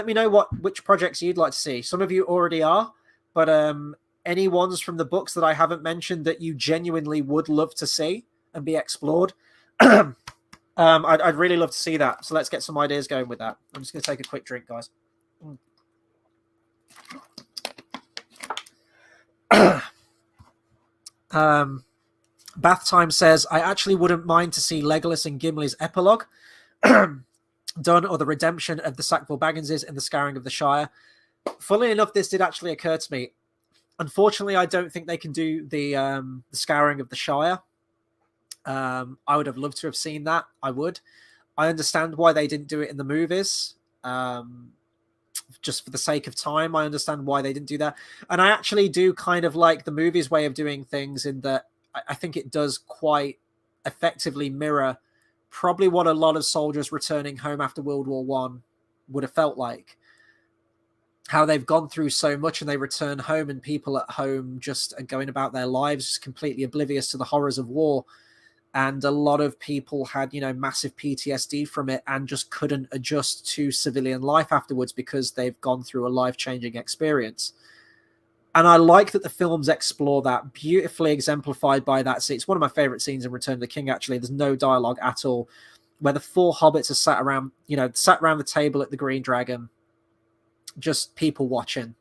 me know which projects you'd like to see. Some of you already are, but any ones from the books that I haven't mentioned that you genuinely would love to see and be explored, I'd really love to see that. So let's get some ideas going with that. I'm just going to take a quick drink, guys. Bath Time says, I actually wouldn't mind to see Legolas and Gimli's epilogue done, or the redemption of the Sackville Bagginses and the Scouring of the Shire. Funnily enough, this did actually occur to me. Unfortunately, I don't think they can do the Scouring of the Shire. I would have loved to have seen that. I would. I understand why they didn't do it in the movies. Just for the sake of time, I understand why they didn't do that. And I actually do kind of like the movie's way of doing things, in that I think it does quite effectively mirror probably what a lot of soldiers returning home after World War One would have felt like. How they've gone through so much and they return home, and people at home just are going about their lives completely oblivious to the horrors of war. And a lot of people had, massive PTSD from it and just couldn't adjust to civilian life afterwards because they've gone through a life-changing experience. And I like that the films explore that, beautifully exemplified by that scene. It's one of my favorite scenes in Return of the King, actually. There's no dialogue at all, where the 4 hobbits are sat around the table at the Green Dragon, just people watching.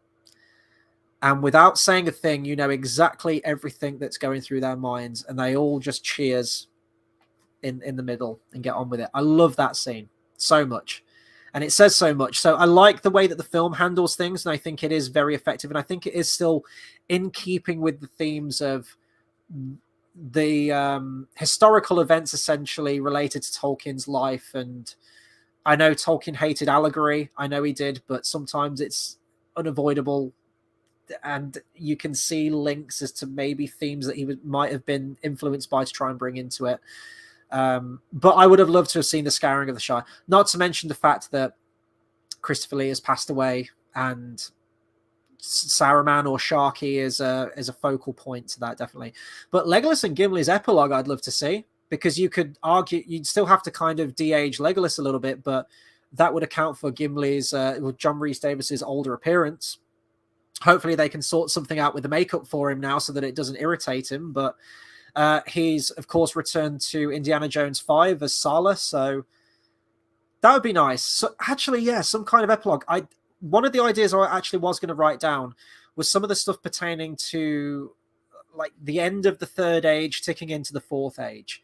And without saying a thing, you know exactly everything that's going through their minds, and they all just cheers in the middle and get on with it. I love that scene so much. And it says so much. So I like the way that the film handles things, and I think it is very effective. And I think it is still in keeping with the themes of the historical events essentially related to Tolkien's life. And I know Tolkien hated allegory. I know he did, but sometimes it's unavoidable. And you can see links as to maybe themes that he might have been influenced by to try and bring into it. But I would have loved to have seen the Scouring of the Shire. Not to mention the fact that Christopher Lee has passed away, and Saruman or Sharky is a focal point to that, definitely. But Legolas and Gimli's epilogue I'd love to see, because you could argue you'd still have to kind of de-age Legolas a little bit, but that would account for Gimli's John Rhys-Davis's older appearance. Hopefully they can sort something out with the makeup for him now so that it doesn't irritate him. But he's, of course, returned to Indiana Jones 5 as Sala, so that would be nice. So actually, yeah, some kind of epilogue. One of the ideas I actually was going to write down was some of the stuff pertaining to like the end of the Third Age ticking into the Fourth Age.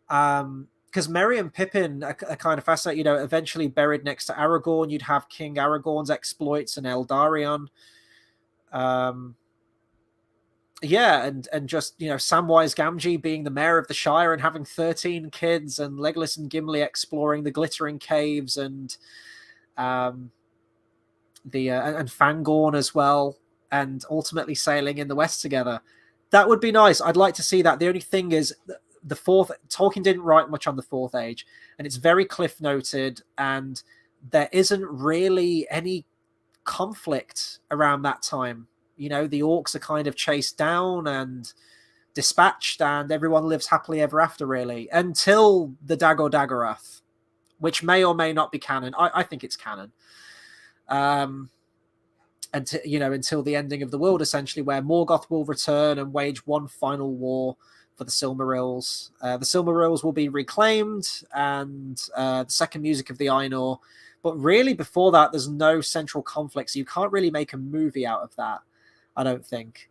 Because Merry and Pippin are kind of fascinating, eventually buried next to Aragorn. You'd have King Aragorn's exploits and Eldarion. Yeah, and just, Samwise Gamgee being the mayor of the Shire and having 13 kids, and Legolas and Gimli exploring the Glittering Caves, and and Fangorn as well, and ultimately sailing in the West together. That would be nice. I'd like to see that. The only thing is, Tolkien didn't write much on the Fourth Age, and it's very cliff noted, and there isn't really any conflict around that time. The orcs are kind of chased down and dispatched, and everyone lives happily ever after, really, until the Dagor Dagorath, which may or may not be canon. I think it's canon. Until the ending of the world, essentially, where Morgoth will return and wage one final war for the Silmarils. The Silmarils will be reclaimed, and the second music of the Ainur. But really, before that, there's no central conflict, so you can't really make a movie out of that, I don't think.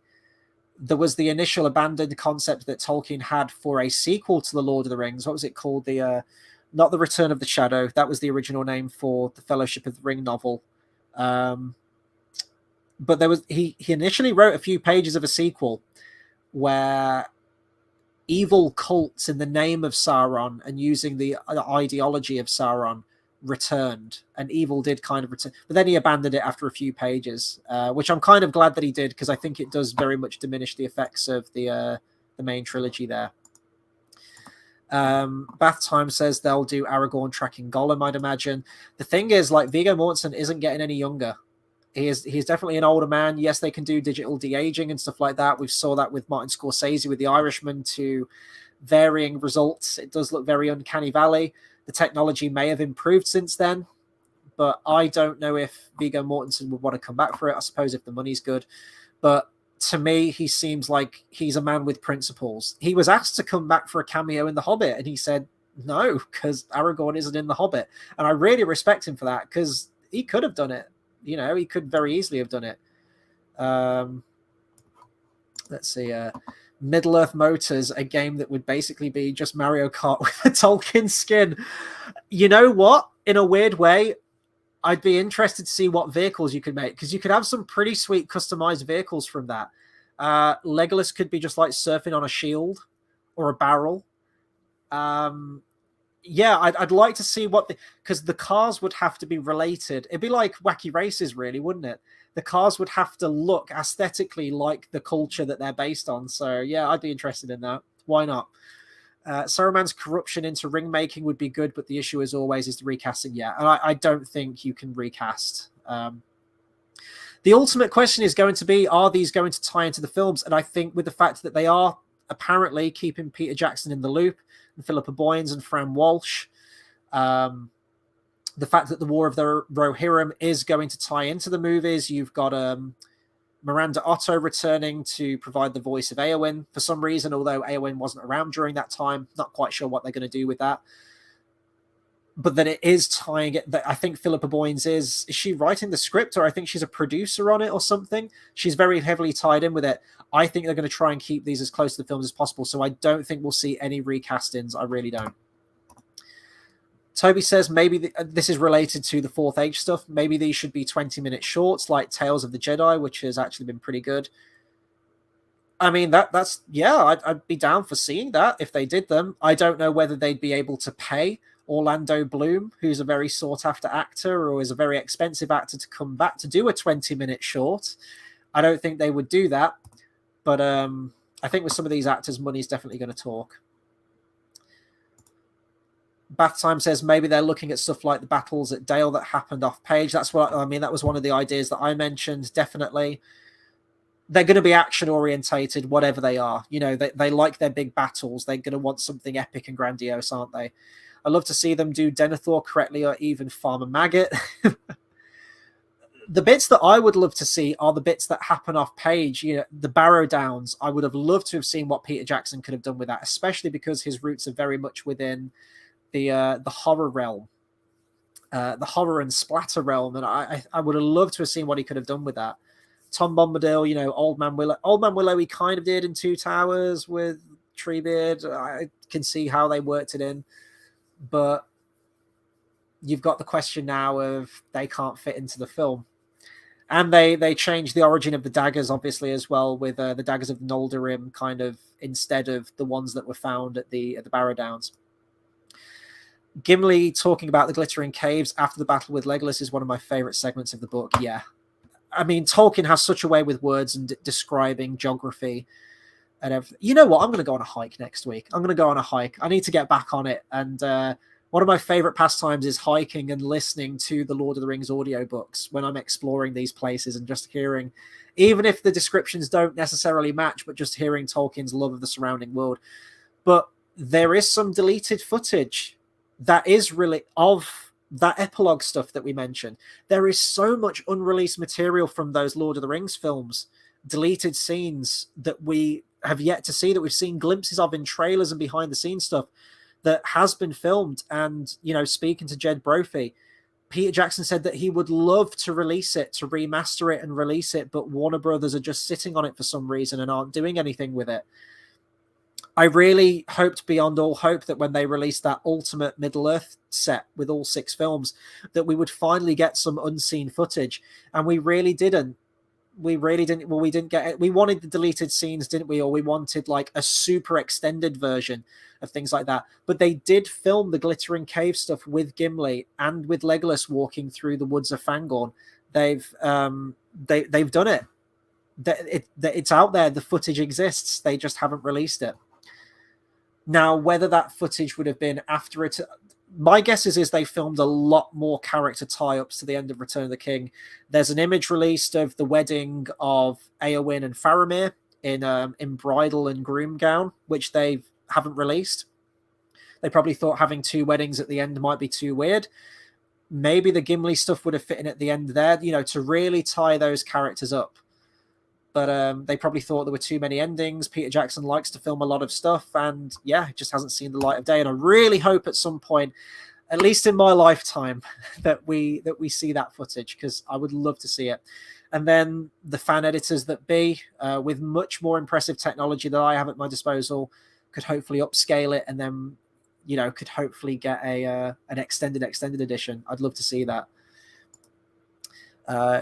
There was the initial abandoned concept that Tolkien had for a sequel to The Lord of the Rings. What was it called? Not The Return of the Shadow. That was the original name for the Fellowship of the Ring novel. But he initially wrote a few pages of a sequel where evil cults in the name of Sauron and using the ideology of Sauron returned, and evil did kind of return, but then he abandoned it after a few pages, which I'm kind of glad that he did, because I think it does very much diminish the effects of the main trilogy there. Bath Time says they'll do Aragorn tracking Gollum, I'd imagine. The thing is, like, Viggo Mortensen isn't getting any younger. He's definitely an older man. Yes, they can do digital de-aging and stuff like that. We saw that with Martin Scorsese with The Irishman, to varying results. It does look very Uncanny Valley. The technology may have improved since then, but I don't know if Viggo Mortensen would want to come back for it. I suppose if the money's good. But to me, he seems like he's a man with principles. He was asked to come back for a cameo in The Hobbit, and he said no, because Aragorn isn't in The Hobbit. And I really respect him for that, because he could have done it. He could very easily have done it. Let's see. Middle-earth Motors, a game that would basically be just Mario Kart with a Tolkien skin. You know what? In a weird way, I'd be interested to see what vehicles you could make, because you could have some pretty sweet customized vehicles from that. Legolas could be just like surfing on a shield or a barrel. Yeah, I'd like to see because the cars would have to be related. It'd be like Wacky Races, really, wouldn't it? The cars would have to look aesthetically like the culture that they're based on. So yeah, I'd be interested in that. Why not? Saruman's corruption into ring making would be good, but the issue as always is the recasting. Yeah, and I don't think you can recast. The ultimate question is going to be, are these going to tie into the films? And I think with the fact that they are apparently keeping Peter Jackson in the loop, and Philippa Boyens and Fran Walsh, the fact that the War of the Rohirrim is going to tie into the movies. You've got Miranda Otto returning to provide the voice of Éowyn for some reason, although Éowyn wasn't around during that time. Not quite sure what they're going to do with that. But that it is tying it. I think Philippa Boyens is she writing the script, or I think she's a producer on it or something. She's very heavily tied in with it. I think they're going to try and keep these as close to the films as possible. So I don't think we'll see any recastings. I really don't. Toby says maybe this is related to the Fourth Age stuff. Maybe these should be 20-minute shorts like Tales of the Jedi, which has actually been pretty good. I mean, that's yeah, I'd be down for seeing that if they did them. I don't know whether they'd be able to pay Orlando Bloom, who's a very sought-after actor or is a very expensive actor, to come back to do a 20-minute short. I don't think they would do that. But I think with some of these actors, money's definitely going to talk. Bath Time says maybe they're looking at stuff like the battles at Dale that happened off page. That's what I mean. That was one of the ideas that I mentioned. Definitely, they're going to be action orientated, whatever they are. You know, they like their big battles. They're going to want something epic and grandiose, aren't they? I love to see them do Denethor correctly, or even Farmer Maggot. The bits that I would love to see are the bits that happen off page. You know, the Barrow Downs. I would have loved to have seen what Peter Jackson could have done with that, especially because his roots are very much within the horror realm, the horror and splatter realm, and I would have loved to have seen what he could have done with that. Tom Bombadil, you know, Old Man Willow, he kind of did in Two Towers with Treebeard. I can see how they worked it in, but you've got the question now of they can't fit into the film, and they changed the origin of the daggers obviously as well, with the daggers of Noldorim kind of instead of the ones that were found at the Barrow Downs. Gimli talking about the glittering caves after the battle with Legolas is one of my favorite segments of the book. Yeah. I mean, Tolkien has such a way with words and describing geography and everything. You know what? I'm going to go on a hike next week. I'm going to go on a hike. I need to get back on it. And one of my favorite pastimes is hiking and listening to the Lord of the Rings audiobooks when I'm exploring these places and just hearing, even if the descriptions don't necessarily match, but just hearing Tolkien's love of the surrounding world. But there is some deleted footage that is really of that epilogue stuff that we mentioned. There is so much unreleased material from those Lord of the Rings films, deleted scenes that we have yet to see, that we've seen glimpses of in trailers and behind the scenes stuff that has been filmed. And, you know, speaking to Jed Brophy, Peter Jackson said that he would love to release it, to remaster it and release it, but Warner Brothers are just sitting on it for some reason and aren't doing anything with it. I really hoped beyond all hope that when they released that Ultimate Middle-earth set with all 6 films, that we would finally get some unseen footage. And we really didn't. We really didn't. Well, we didn't get it. We wanted the deleted scenes, didn't we? Or we wanted like a super extended version of things like that. But they did film the Glittering Cave stuff with Gimli and with Legolas walking through the woods of Fangorn. They've done it. It's out there. The footage exists. They just haven't released it. Now, whether that footage would have been after it, my guess is they filmed a lot more character tie-ups to the end of Return of the King. There's an image released of the wedding of Éowyn and Faramir in bridal and groom gown, which they haven't released. They probably thought having 2 weddings at the end might be too weird. Maybe the Gimli stuff would have fit in at the end there, you know, to really tie those characters up. But they probably thought there were too many endings. Peter Jackson likes to film a lot of stuff, and yeah, it just hasn't seen the light of day. And I really hope at some point, at least in my lifetime, that we see that footage, because I would love to see it. And then the fan editors that be, with much more impressive technology that I have at my disposal, could hopefully upscale it, and then, you know, could hopefully get an extended edition. I'd love to see that.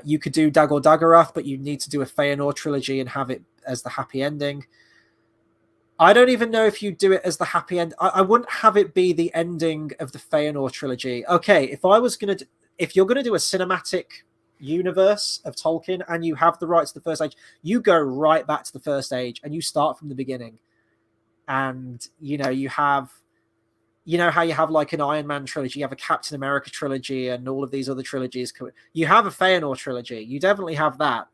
You could do Dagor Dagorath, but you need to do a Feanor trilogy and have it as the happy ending. I don't even know if you do it as the happy end. I wouldn't have it be the ending of the Feanor trilogy. Okay, if you're going to do a cinematic universe of Tolkien and you have the rights to the First Age, you go right back to the First Age and you start from the beginning. and you have, how you have like an Iron Man trilogy, you have a Captain America trilogy, and all of these other trilogies. You have a Feanor trilogy. You definitely have that.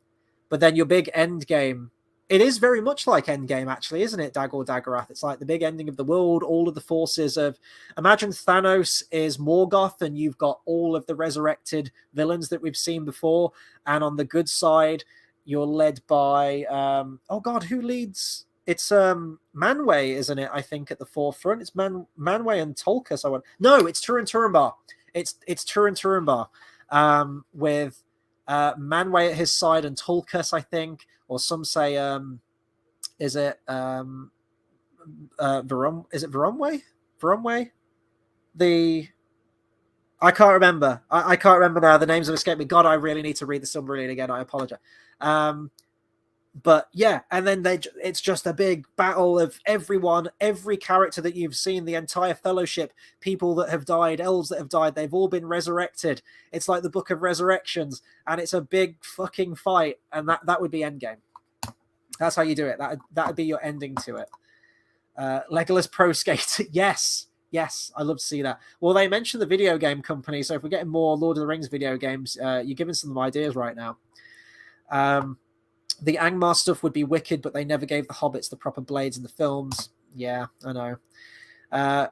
But then your big end game, it is very much like Endgame, actually, isn't it, Dagor Dagorath? It's like the big ending of the world, all of the forces of... Imagine Thanos is Morgoth, and you've got all of the resurrected villains that we've seen before. And on the good side, you're led by... oh, God, who leads... It's Manwë, isn't it? I think at the forefront, it's Manwë and Tolkien. No, it's Turin Turambar. It's Turin Turambar, with Manwë at his side and Tolkien, I think, or some say, is it Verumwë? I can't remember. I can't remember now. The names have escaped me. God, I really need to read the Silmarillion again. I apologize. But yeah, and then it's just a big battle of everyone, every character that you've seen, the entire fellowship, people that have died, elves that have died, they've all been resurrected. It's like the Book of Resurrections, and it's a big fucking fight, and that would be Endgame. That's how you do it. That would be your ending to it. Legolas Pro Skate. Yes, I'd love to see that. Well, they mentioned the video game company, so if we're getting more Lord of the Rings video games, you're giving some ideas right now. The Angmar stuff would be wicked, but they never gave the hobbits the proper blades in the films. Yeah, I know.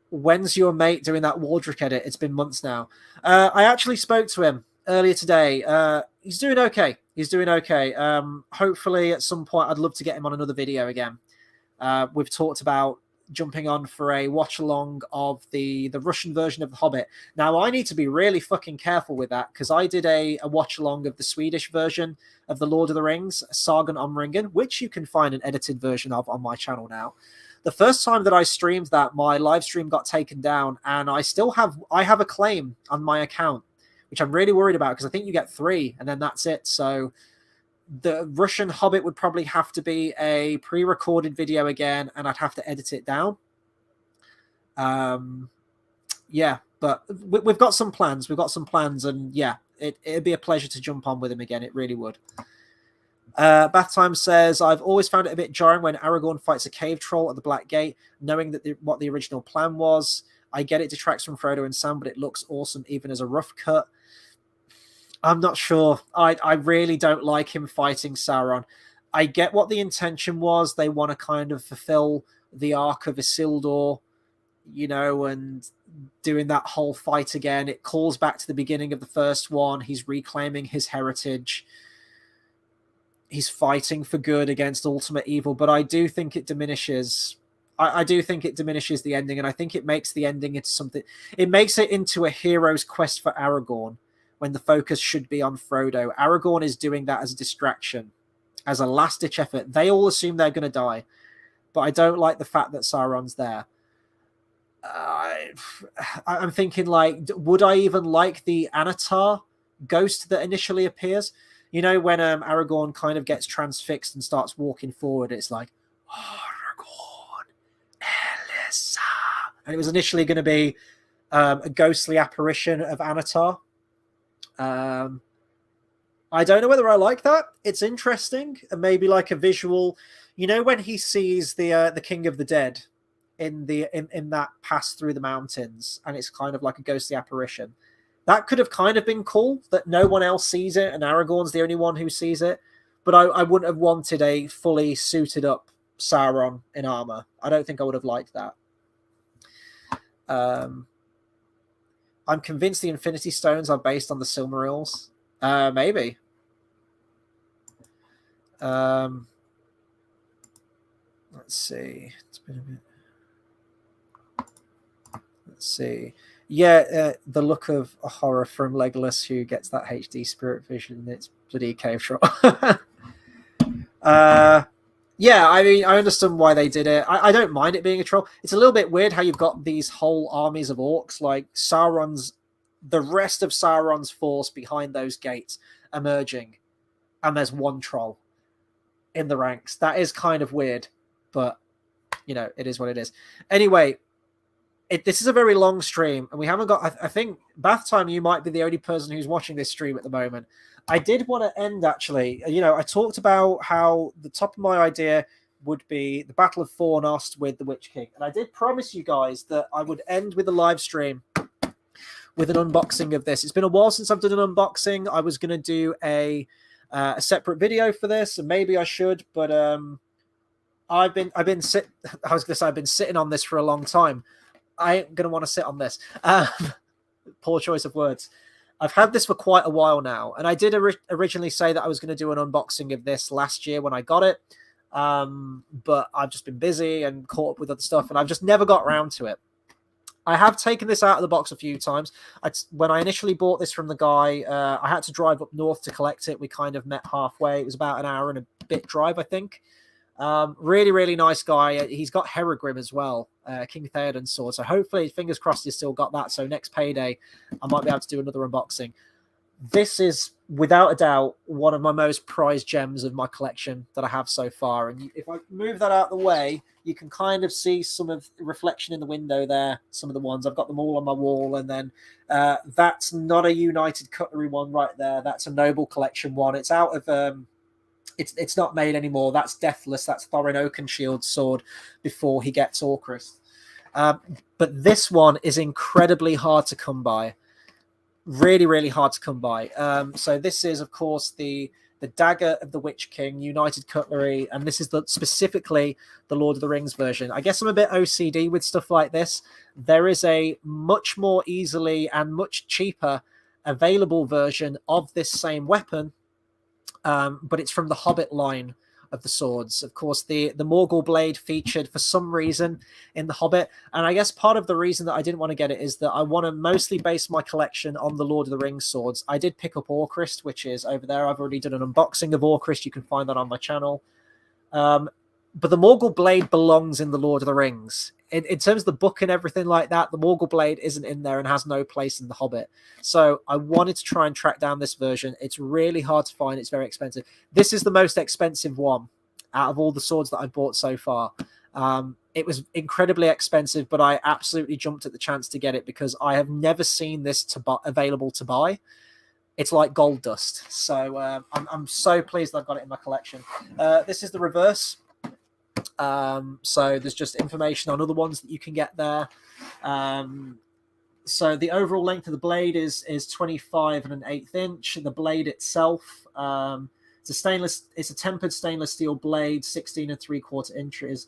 When's your mate doing that Waldrick edit? It's been months now. I actually spoke to him earlier today. He's doing okay. Hopefully at some point I'd love to get him on another video again. We've talked about jumping on for a watch along of the Russian version of The Hobbit. Now I need to be really fucking careful with that, because I did a watch along of the Swedish version of The Lord of the Rings, Sagan om Ringen, which you can find an edited version of on my channel now. The first time that I streamed that, my live stream got taken down, and I have a claim on my account, which I'm really worried about, because I think you get 3 and then that's it. So the Russian Hobbit would probably have to be a pre-recorded video again, and I'd have to edit it down. Yeah, but we've got some plans. And yeah, it'd be a pleasure to jump on with him again. It really would. Bath Time says, I've always found it a bit jarring when Aragorn fights a cave troll at the Black Gate, knowing that what the original plan was. I get it detracts from Frodo and Sam, but it looks awesome even as a rough cut. I'm not sure. I really don't like him fighting Sauron. I get what the intention was. They want to kind of fulfill the arc of Isildur, and doing that whole fight again. It calls back to the beginning of the first one. He's reclaiming his heritage. He's fighting for good against ultimate evil, but I do think it diminishes. I do think it diminishes the ending, and I think it makes the ending into something. It makes it into a hero's quest for Aragorn, when the focus should be on Frodo. Aragorn is doing that as a distraction, as a last-ditch effort. They all assume they're going to die, but I don't like the fact that Sauron's there. I'm thinking, like, would I even like the Anatar ghost that initially appears? When Aragorn kind of gets transfixed and starts walking forward, it's like, Aragorn, Elissa. And it was initially going to be a ghostly apparition of Anatar. I don't know whether I like that. It's interesting, and maybe like a visual. When he sees the King of the Dead in that pass through the mountains, and it's kind of like a ghostly apparition. That could have kind of been cool, that no one else sees it, and Aragorn's the only one who sees it. But I wouldn't have wanted a fully suited up Sauron in armor. I don't think I would have liked that. I'm convinced the Infinity Stones are based on the Silmarils. Maybe. Let's see. It's been a bit. Let's see. Yeah, the look of a horror from Legolas, who gets that HD spirit vision. It's bloody cave troll. Yeah, I mean, I understand why they did it. I don't mind it being a troll. It's a little bit weird how you've got these whole armies of orcs, like the rest of Sauron's force behind those gates emerging, and there's one troll in the ranks. That is kind of weird, but, it is what it is. Anyway, this is a very long stream, and we haven't got... I think, Bath Time, you might be the only person who's watching this stream at the moment. I did want to end, actually. I talked about how the top of my idea would be the Battle of Fornost with the Witch King. And I did promise you guys that I would end with a live stream with an unboxing of this. It's been a while since I've done an unboxing. I was going to do a separate video for this, and maybe I should, but I've been sitting on this for a long time. I ain't going to want to sit on this. Poor choice of words. I've had this for quite a while now, and I did originally say that I was going to do an unboxing of this last year when I got it, but I've just been busy and caught up with other stuff, and I've just never got around to it. I have taken this out of the box a few times. When I initially bought this from the guy, I had to drive up north to collect it. We kind of met halfway. It was about an hour and a bit drive, I think. Really, really nice guy. He's got Herogrim as well, King Theoden's sword. So hopefully, fingers crossed, he's still got that. So next payday, I might be able to do another unboxing. This is, without a doubt, one of my most prized gems of my collection that I have so far. And if I move that out of the way, you can kind of see some of the reflection in the window there. Some of the ones, I've got them all on my wall. And then that's not a United Cutlery one right there. That's a Noble Collection one. It's out of... It's not made anymore. That's Deathless. That's Thorin Oakenshield's sword before he gets Orcrist. But this one is incredibly hard to come by. Really, really hard to come by. So this is, of course, the dagger of the Witch King, United Cutlery, and this is specifically the Lord of the Rings version. I guess I'm a bit OCD with stuff like this. There is a much more easily and much cheaper available version of this same weapon, but it's from the Hobbit line of the swords. Of course, the Morgul blade featured for some reason in the Hobbit, and I guess part of the reason that I didn't want to get it is that I want to mostly base my collection on the Lord of the Rings swords. I did pick up Orcrist, which is over there. I've already done an unboxing of Orcrist. You can find that on my channel. But the Morgul blade belongs in the Lord of the Rings. In terms of the book and everything like that, the Morgul blade isn't in there and has no place in the Hobbit. So I wanted to try and track down this version. It's really hard to find. It's very expensive. This is the most expensive one out of all the swords that I've bought so far. It was incredibly expensive, but I absolutely jumped at the chance to get it because I have never seen this available to buy. It's like gold dust. So I'm so pleased that I've got it in my collection. This is the reverse. So there's just information on other ones that you can get there. So the overall length of the blade is 25 1/8 inch. The blade itself, it's a tempered stainless steel blade, 16 3/4 inches.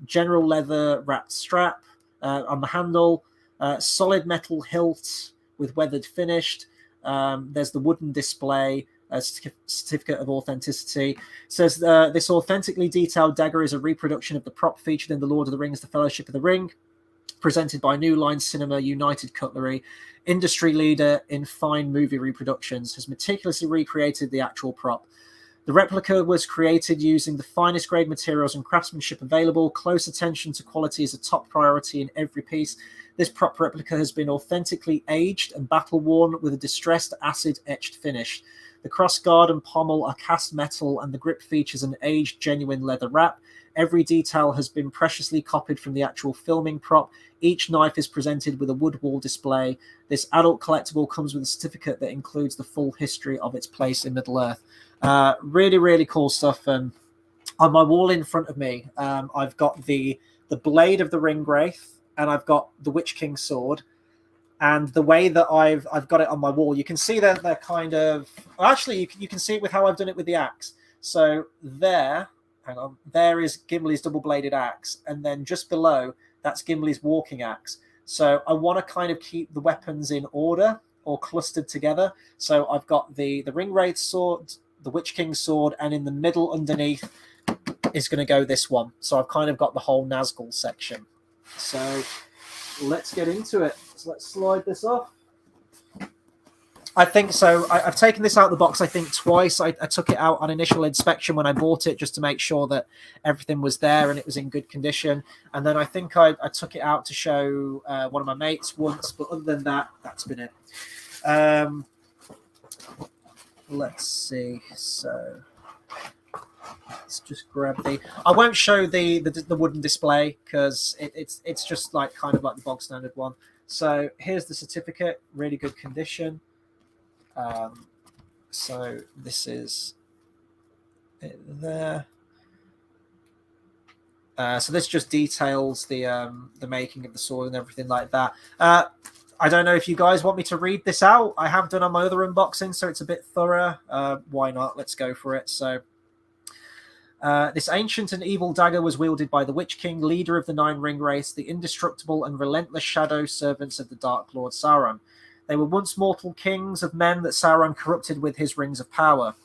General leather wrapped strap on the handle. Solid metal hilt with weathered finished. There's the wooden display. A certificate of authenticity. It says this authentically detailed dagger is a reproduction of the prop featured in The Lord of the Rings, The Fellowship of the Ring, presented by New Line Cinema United Cutlery, industry leader in fine movie reproductions, has meticulously recreated the actual prop. The replica was created using the finest grade materials and craftsmanship available. Close attention to quality is a top priority in every piece. This prop replica has been authentically aged and battle-worn with a distressed acid-etched finish. The crossguard and pommel are cast metal, and the grip features an aged, genuine leather wrap. Every detail has been preciously copied from the actual filming prop. Each knife is presented with a wood wall display. This adult collectible comes with a certificate that includes the full history of its place in Middle-earth. Really, really cool stuff. And on my wall in front of me, I've got the blade of the Ringwraith, and I've got the Witch King sword. And the way that I've got it on my wall, you can see that they're kind of... Actually, you can see it with how I've done it with the axe. So there, hang on, there is Gimli's double-bladed axe. And then just below, that's Gimli's walking axe. So I want to kind of keep the weapons in order or clustered together. So I've got the Ringwraith sword, the Witch King sword, and in the middle underneath is going to go this one. So I've kind of got the whole Nazgul section. So let's get into it. So let's slide this off. I think so. I've taken this out of the box, I think, twice. I took it out on initial inspection when I bought it just to make sure that everything was there and it was in good condition. And then I think I took it out to show one of my mates once. But other than that, that's been it. Let's see. So let's just grab the... I won't show the wooden display because it's just like kind of like the bog standard one. So here's the certificate, really good condition. So this is it there. So this just details the making of the sword and everything like that. I don't know if you guys want me to read this out. I have done on my other unboxing, so it's a bit thorough. Why not? Let's go for it. So this ancient and evil dagger was wielded by the Witch King, leader of the Nine Ring race, the indestructible and relentless shadow servants of the Dark Lord Sauron. They were once mortal kings of men that Sauron corrupted with his rings of power.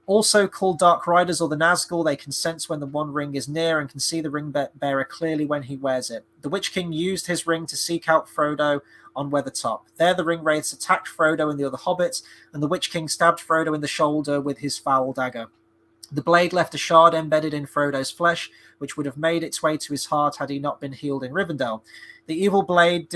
Also called Dark Riders or the Nazgul, they can sense when the One Ring is near and can see the ring bearer clearly when he wears it. The Witch King used his ring to seek out Frodo on Weathertop. There the ring wraiths attacked Frodo and the other hobbits, and the Witch King stabbed Frodo in the shoulder with his foul dagger. The blade left a shard embedded in Frodo's flesh, which would have made its way to his heart had he not been healed in Rivendell. The evil blade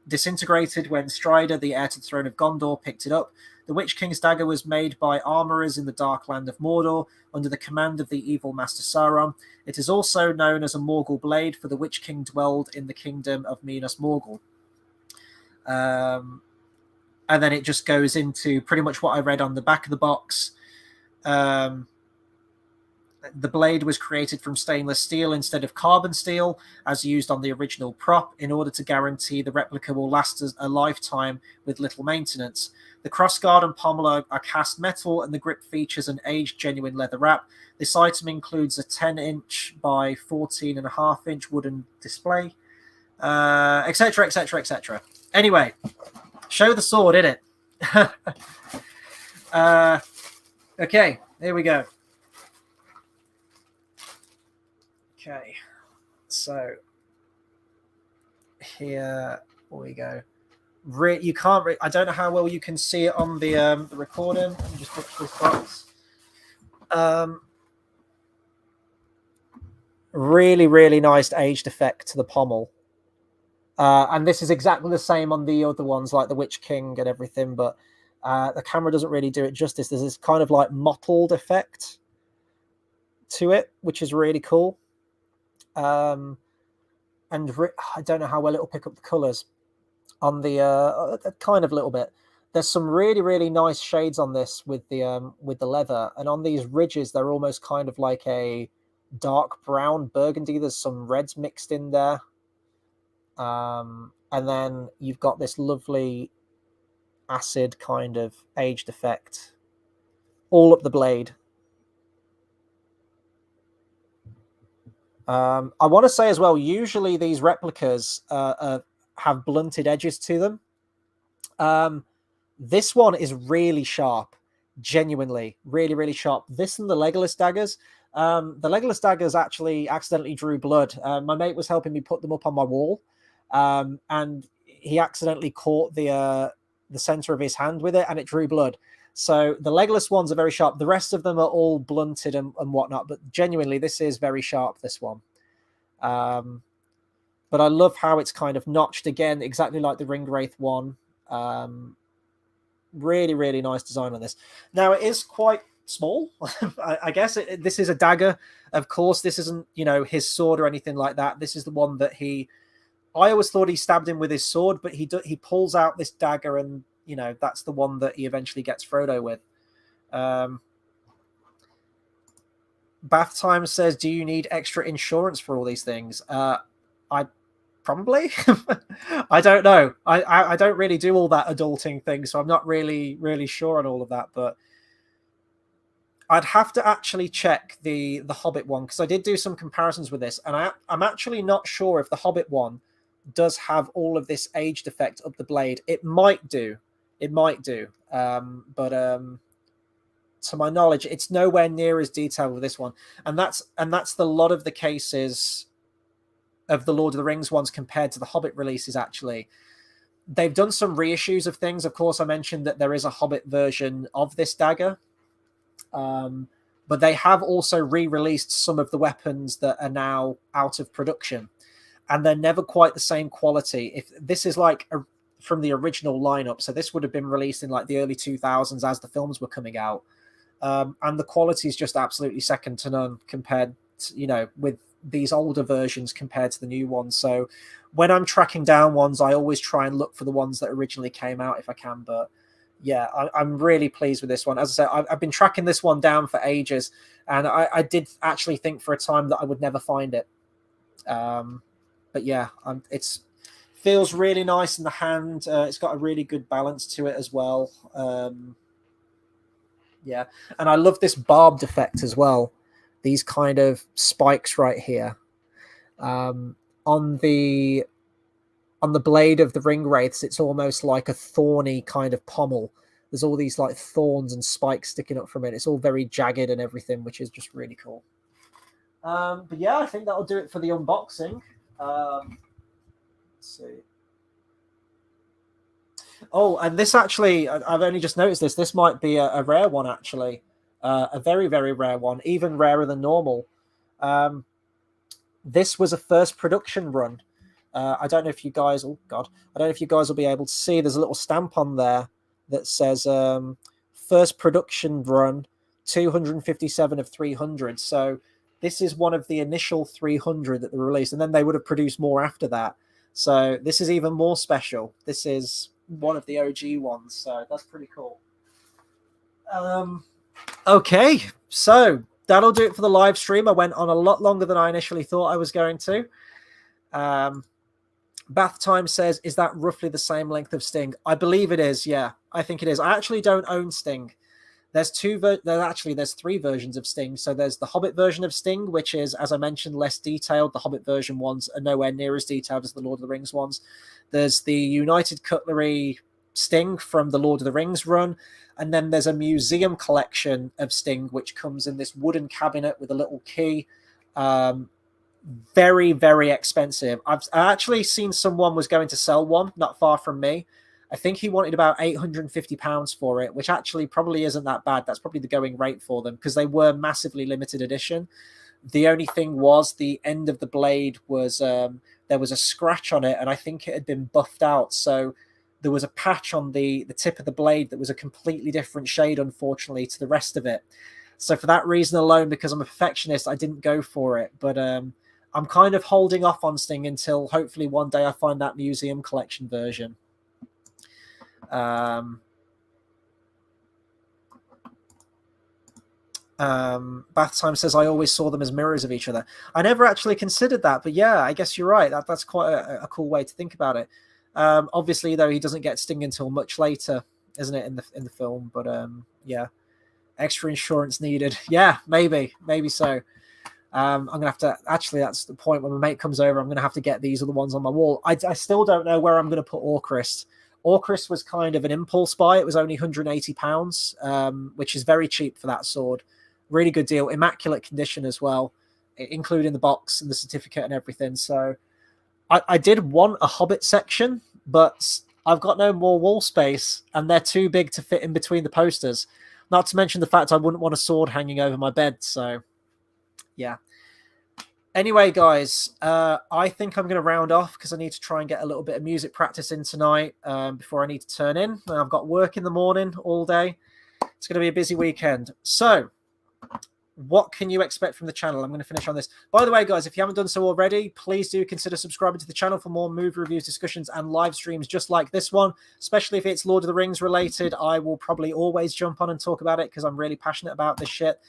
disintegrated when Strider, the heir to the throne of Gondor, picked it up. The Witch King's dagger was made by armourers in the Dark Land of Mordor under the command of the evil Master Sauron. It is also known as a Morgul blade, for the Witch King dwelled in the kingdom of Minas Morgul. And then it just goes into pretty much what I read on the back of the box. The blade was created from stainless steel instead of carbon steel, as used on the original prop, in order to guarantee the replica will last a lifetime with little maintenance. The crossguard and pommel are cast metal, and the grip features an aged genuine leather wrap. This item includes a 10-inch by 14.5-inch wooden display, etc., etc., etc. Anyway, show the sword, innit? Okay, here we go. Okay, so here we go. You can't. I don't know how well you can see it on the recording. Let me just put this box. Really, really nice aged effect to the pommel. And this is exactly the same on the other ones, like the Witch King and everything, but the camera doesn't really do it justice. There's this kind of like mottled effect to it, which is really cool. And I don't know how well it'll pick up the colors on the kind of a little bit. There's some really, really nice shades on this with the leather, and on these ridges they're almost kind of like a dark brown burgundy. There's some reds mixed in there, and then you've got this lovely acid kind of aged effect all up the blade. I want to say as well, usually these replicas have blunted edges to them. This one is really sharp, genuinely, really, really sharp. This and the Legolas daggers. The Legolas daggers actually accidentally drew blood. My mate was helping me put them up on my wall, and he accidentally caught the center of his hand with it, and it drew blood. So the Legolas ones are very sharp. The rest of them are all blunted and whatnot, but genuinely, this is very sharp, this one. But I love how it's kind of notched again, exactly like the Ringwraith one. Really, really nice design on this. Now, it is quite small. I guess this is a dagger. Of course, this isn't, his sword or anything like that. This is the one that I always thought he stabbed him with his sword, but he pulls out this dagger and, that's the one that he eventually gets Frodo with. Bath Time says, do you need extra insurance for all these things? I probably. I don't know. I don't really do all that adulting thing, so I'm not really, really sure on all of that, but I'd have to actually check the Hobbit one, because I did do some comparisons with this, and I'm actually not sure if the Hobbit one does have all of this aged effect up the blade. It might do. But to my knowledge, it's nowhere near as detailed with this one. And that's the lot of the cases of the Lord of the Rings ones compared to the Hobbit releases, actually. They've done some reissues of things. Of course, I mentioned that there is a Hobbit version of this dagger. But they have also re-released some of the weapons that are now out of production. And they're never quite the same quality. If this is like from the original lineup, so this would have been released in like the early 2000s as the films were coming out. And the quality is just absolutely second to none compared to, with these older versions compared to the new ones. So when I'm tracking down ones, I always try and look for the ones that originally came out if I can. But yeah, I'm really pleased with this one. As I said, I've been tracking this one down for ages, and I did actually think for a time that I would never find it. But yeah, it's feels really nice in the hand. It's got a really good balance to it as well. Yeah, and I love this barbed effect as well. These kind of spikes right here on the blade of the ring wraiths. It's almost like a thorny kind of pommel. There's all these like thorns and spikes sticking up from it. It's all very jagged and everything, which is just really cool. But yeah, I think that'll do it for the unboxing. Let's see. Oh, and this actually, I've only just noticed this. This might be a rare one, actually. A very, very rare one, even rarer than normal. This was a first production run. I don't know if you guys, oh God, I don't know if you guys will be able to see. There's a little stamp on there that says first production run, 257 of 300. So this is one of the initial 300 that they released, and then they would have produced more after that. So this is even more special. This is one of the OG ones, so that's pretty cool. Okay, so that'll do it for the live stream. I went on a lot longer than I initially thought I was going to. Bath Time says, is that roughly the same length of Sting? I believe it is, yeah. I think it is. I actually don't own Sting. There's three versions of Sting. So there's the Hobbit version of Sting, which is, as I mentioned, less detailed. The Hobbit version ones are nowhere near as detailed as the Lord of the Rings ones. There's the United Cutlery Sting from the Lord of the Rings run. And then there's a museum collection of Sting, which comes in this wooden cabinet with a little key. Very, very expensive. I actually seen someone was going to sell one not far from me. I think he wanted about £850 for it, which actually probably isn't that bad. That's probably the going rate for them because they were massively limited edition. The only thing was the end of the blade was there was a scratch on it, and I think it had been buffed out. So there was a patch on the tip of the blade that was a completely different shade, unfortunately, to the rest of it. So for that reason alone, because I'm a perfectionist, I didn't go for it. But I'm kind of holding off on Sting until hopefully one day I find that museum collection version. Bath Time says, I always saw them as mirrors of each other. I never actually considered that, but yeah, I guess you're right. That's quite a cool way to think about it. Obviously, though, he doesn't get Sting until much later, isn't it, in the film? But yeah, extra insurance needed. Yeah, maybe so. I'm gonna have to actually. That's the point when my mate comes over. I'm gonna have to get these other ones on my wall. I still don't know where I'm gonna put Orcrist. Orcrist was kind of an impulse buy. It was only £180, which is very cheap for that sword. Really good deal. Immaculate condition as well, including the box and the certificate and everything. So I did want a Hobbit section, but I've got no more wall space, and they're too big to fit in between the posters. Not to mention the fact I wouldn't want a sword hanging over my bed. So yeah. Anyway, guys, I think I'm going to round off because I need to try and get a little bit of music practice in tonight before I need to turn in. I've got work in the morning all day. It's going to be a busy weekend. So what can you expect from the channel? I'm going to finish on this. By the way, guys, if you haven't done so already, please do consider subscribing to the channel for more movie reviews, discussions, and live streams just like this one, especially if it's Lord of the Rings related. I will probably always jump on and talk about it because I'm really passionate about this shit.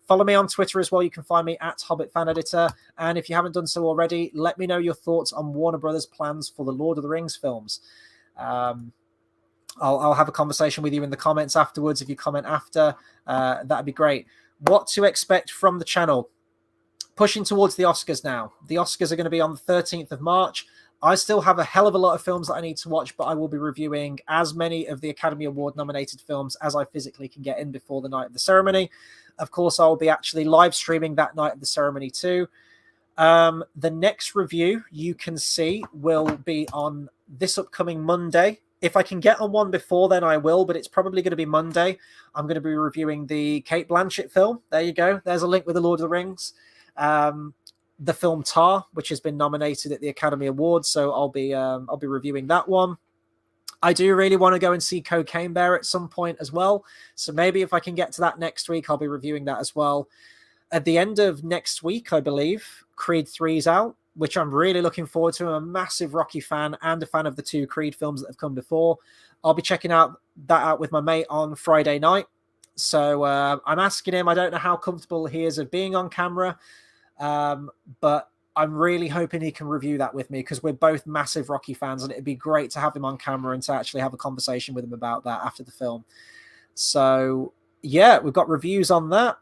Follow me on Twitter as well. You can find me at Hobbit Fan Editor. And if you haven't done so already, let me know your thoughts on Warner Brothers' plans for the Lord of the Rings films. I'll have a conversation with you in the comments afterwards. If you comment after, that'd be great. What to expect from the channel? Pushing towards the Oscars now. The Oscars are going to be on the 13th of March. I still have a hell of a lot of films that I need to watch, but I will be reviewing as many of the Academy Award nominated films as I physically can get in before the night of the ceremony. Of course, I'll be actually live streaming that night of the ceremony too. The next review you can see will be on this upcoming Monday. If I can get on one before then, I will, but it's probably going to be Monday. I'm going to be reviewing the Cate Blanchett film. There you go. There's a link with the Lord of the Rings. The film Tar, which has been nominated at the Academy Awards, so I'll be reviewing that one. I do really want to go and see Cocaine Bear at some point as well. So maybe if I can get to that next week, I'll be reviewing that as well. At the end of next week, I believe, Creed 3 is out, which I'm really looking forward to. I'm a massive Rocky fan and a fan of the two Creed films that have come before. I'll be checking that out with my mate on Friday night. So I'm asking him. I don't know how comfortable he is of being on camera, but I'm really hoping he can review that with me because we're both massive Rocky fans, and it'd be great to have him on camera and to actually have a conversation with him about that after the film. So yeah, we've got reviews on that.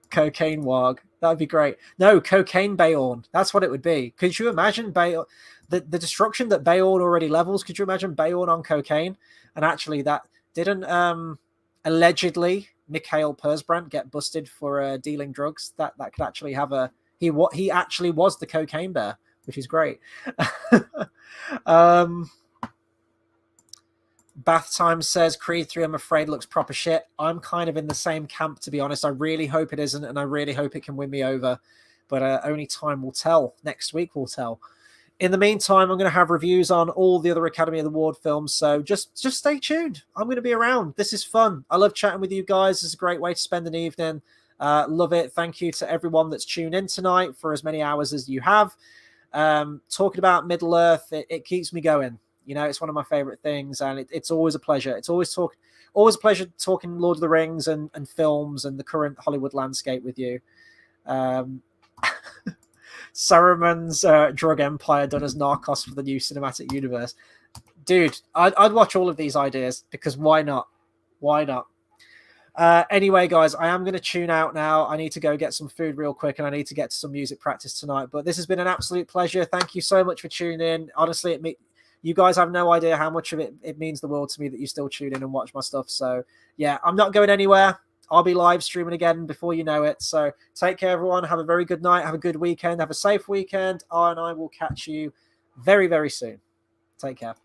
Cocaine Wog. That'd be great. No, Cocaine Beorn. That's what it would be. Could you imagine the destruction that Beorn already levels? Could you imagine Beorn on cocaine? And actually, that didn't allegedly Mikhail Persbrandt get busted for dealing drugs. That could actually have he actually was the cocaine bear, which is great. Bath Time says Creed 3, I'm afraid, looks proper shit. I'm kind of in the same camp, to be honest. I really hope it isn't, and I really hope it can win me over. But only time will tell. Next week will tell. In the meantime, I'm going to have reviews on all the other Academy Award films, so just stay tuned. I'm going to be around. This is fun. I love chatting with you guys. It's a great way to spend an evening. Love it. Thank you to everyone that's tuned in tonight for as many hours as you have. Talking about Middle-earth, it keeps me going. You know, it's one of my favorite things, and it's always a pleasure. It's always a pleasure talking Lord of the Rings and films and the current Hollywood landscape with you. Saruman's drug empire done as Narcos for the new cinematic universe. Dude, I'd watch all of these ideas because why not? Why not? Anyway, guys, I am going to tune out now. I need to go get some food real quick, and I need to get to some music practice tonight. But this has been an absolute pleasure. Thank you so much for tuning in. Honestly, you guys have no idea how much of it means the world to me that you still tune in and watch my stuff. So, yeah, I'm not going anywhere. I'll be live streaming again before you know it. So take care, everyone. Have a very good night. Have a good weekend. Have a safe weekend. And I will catch you very, very soon. Take care.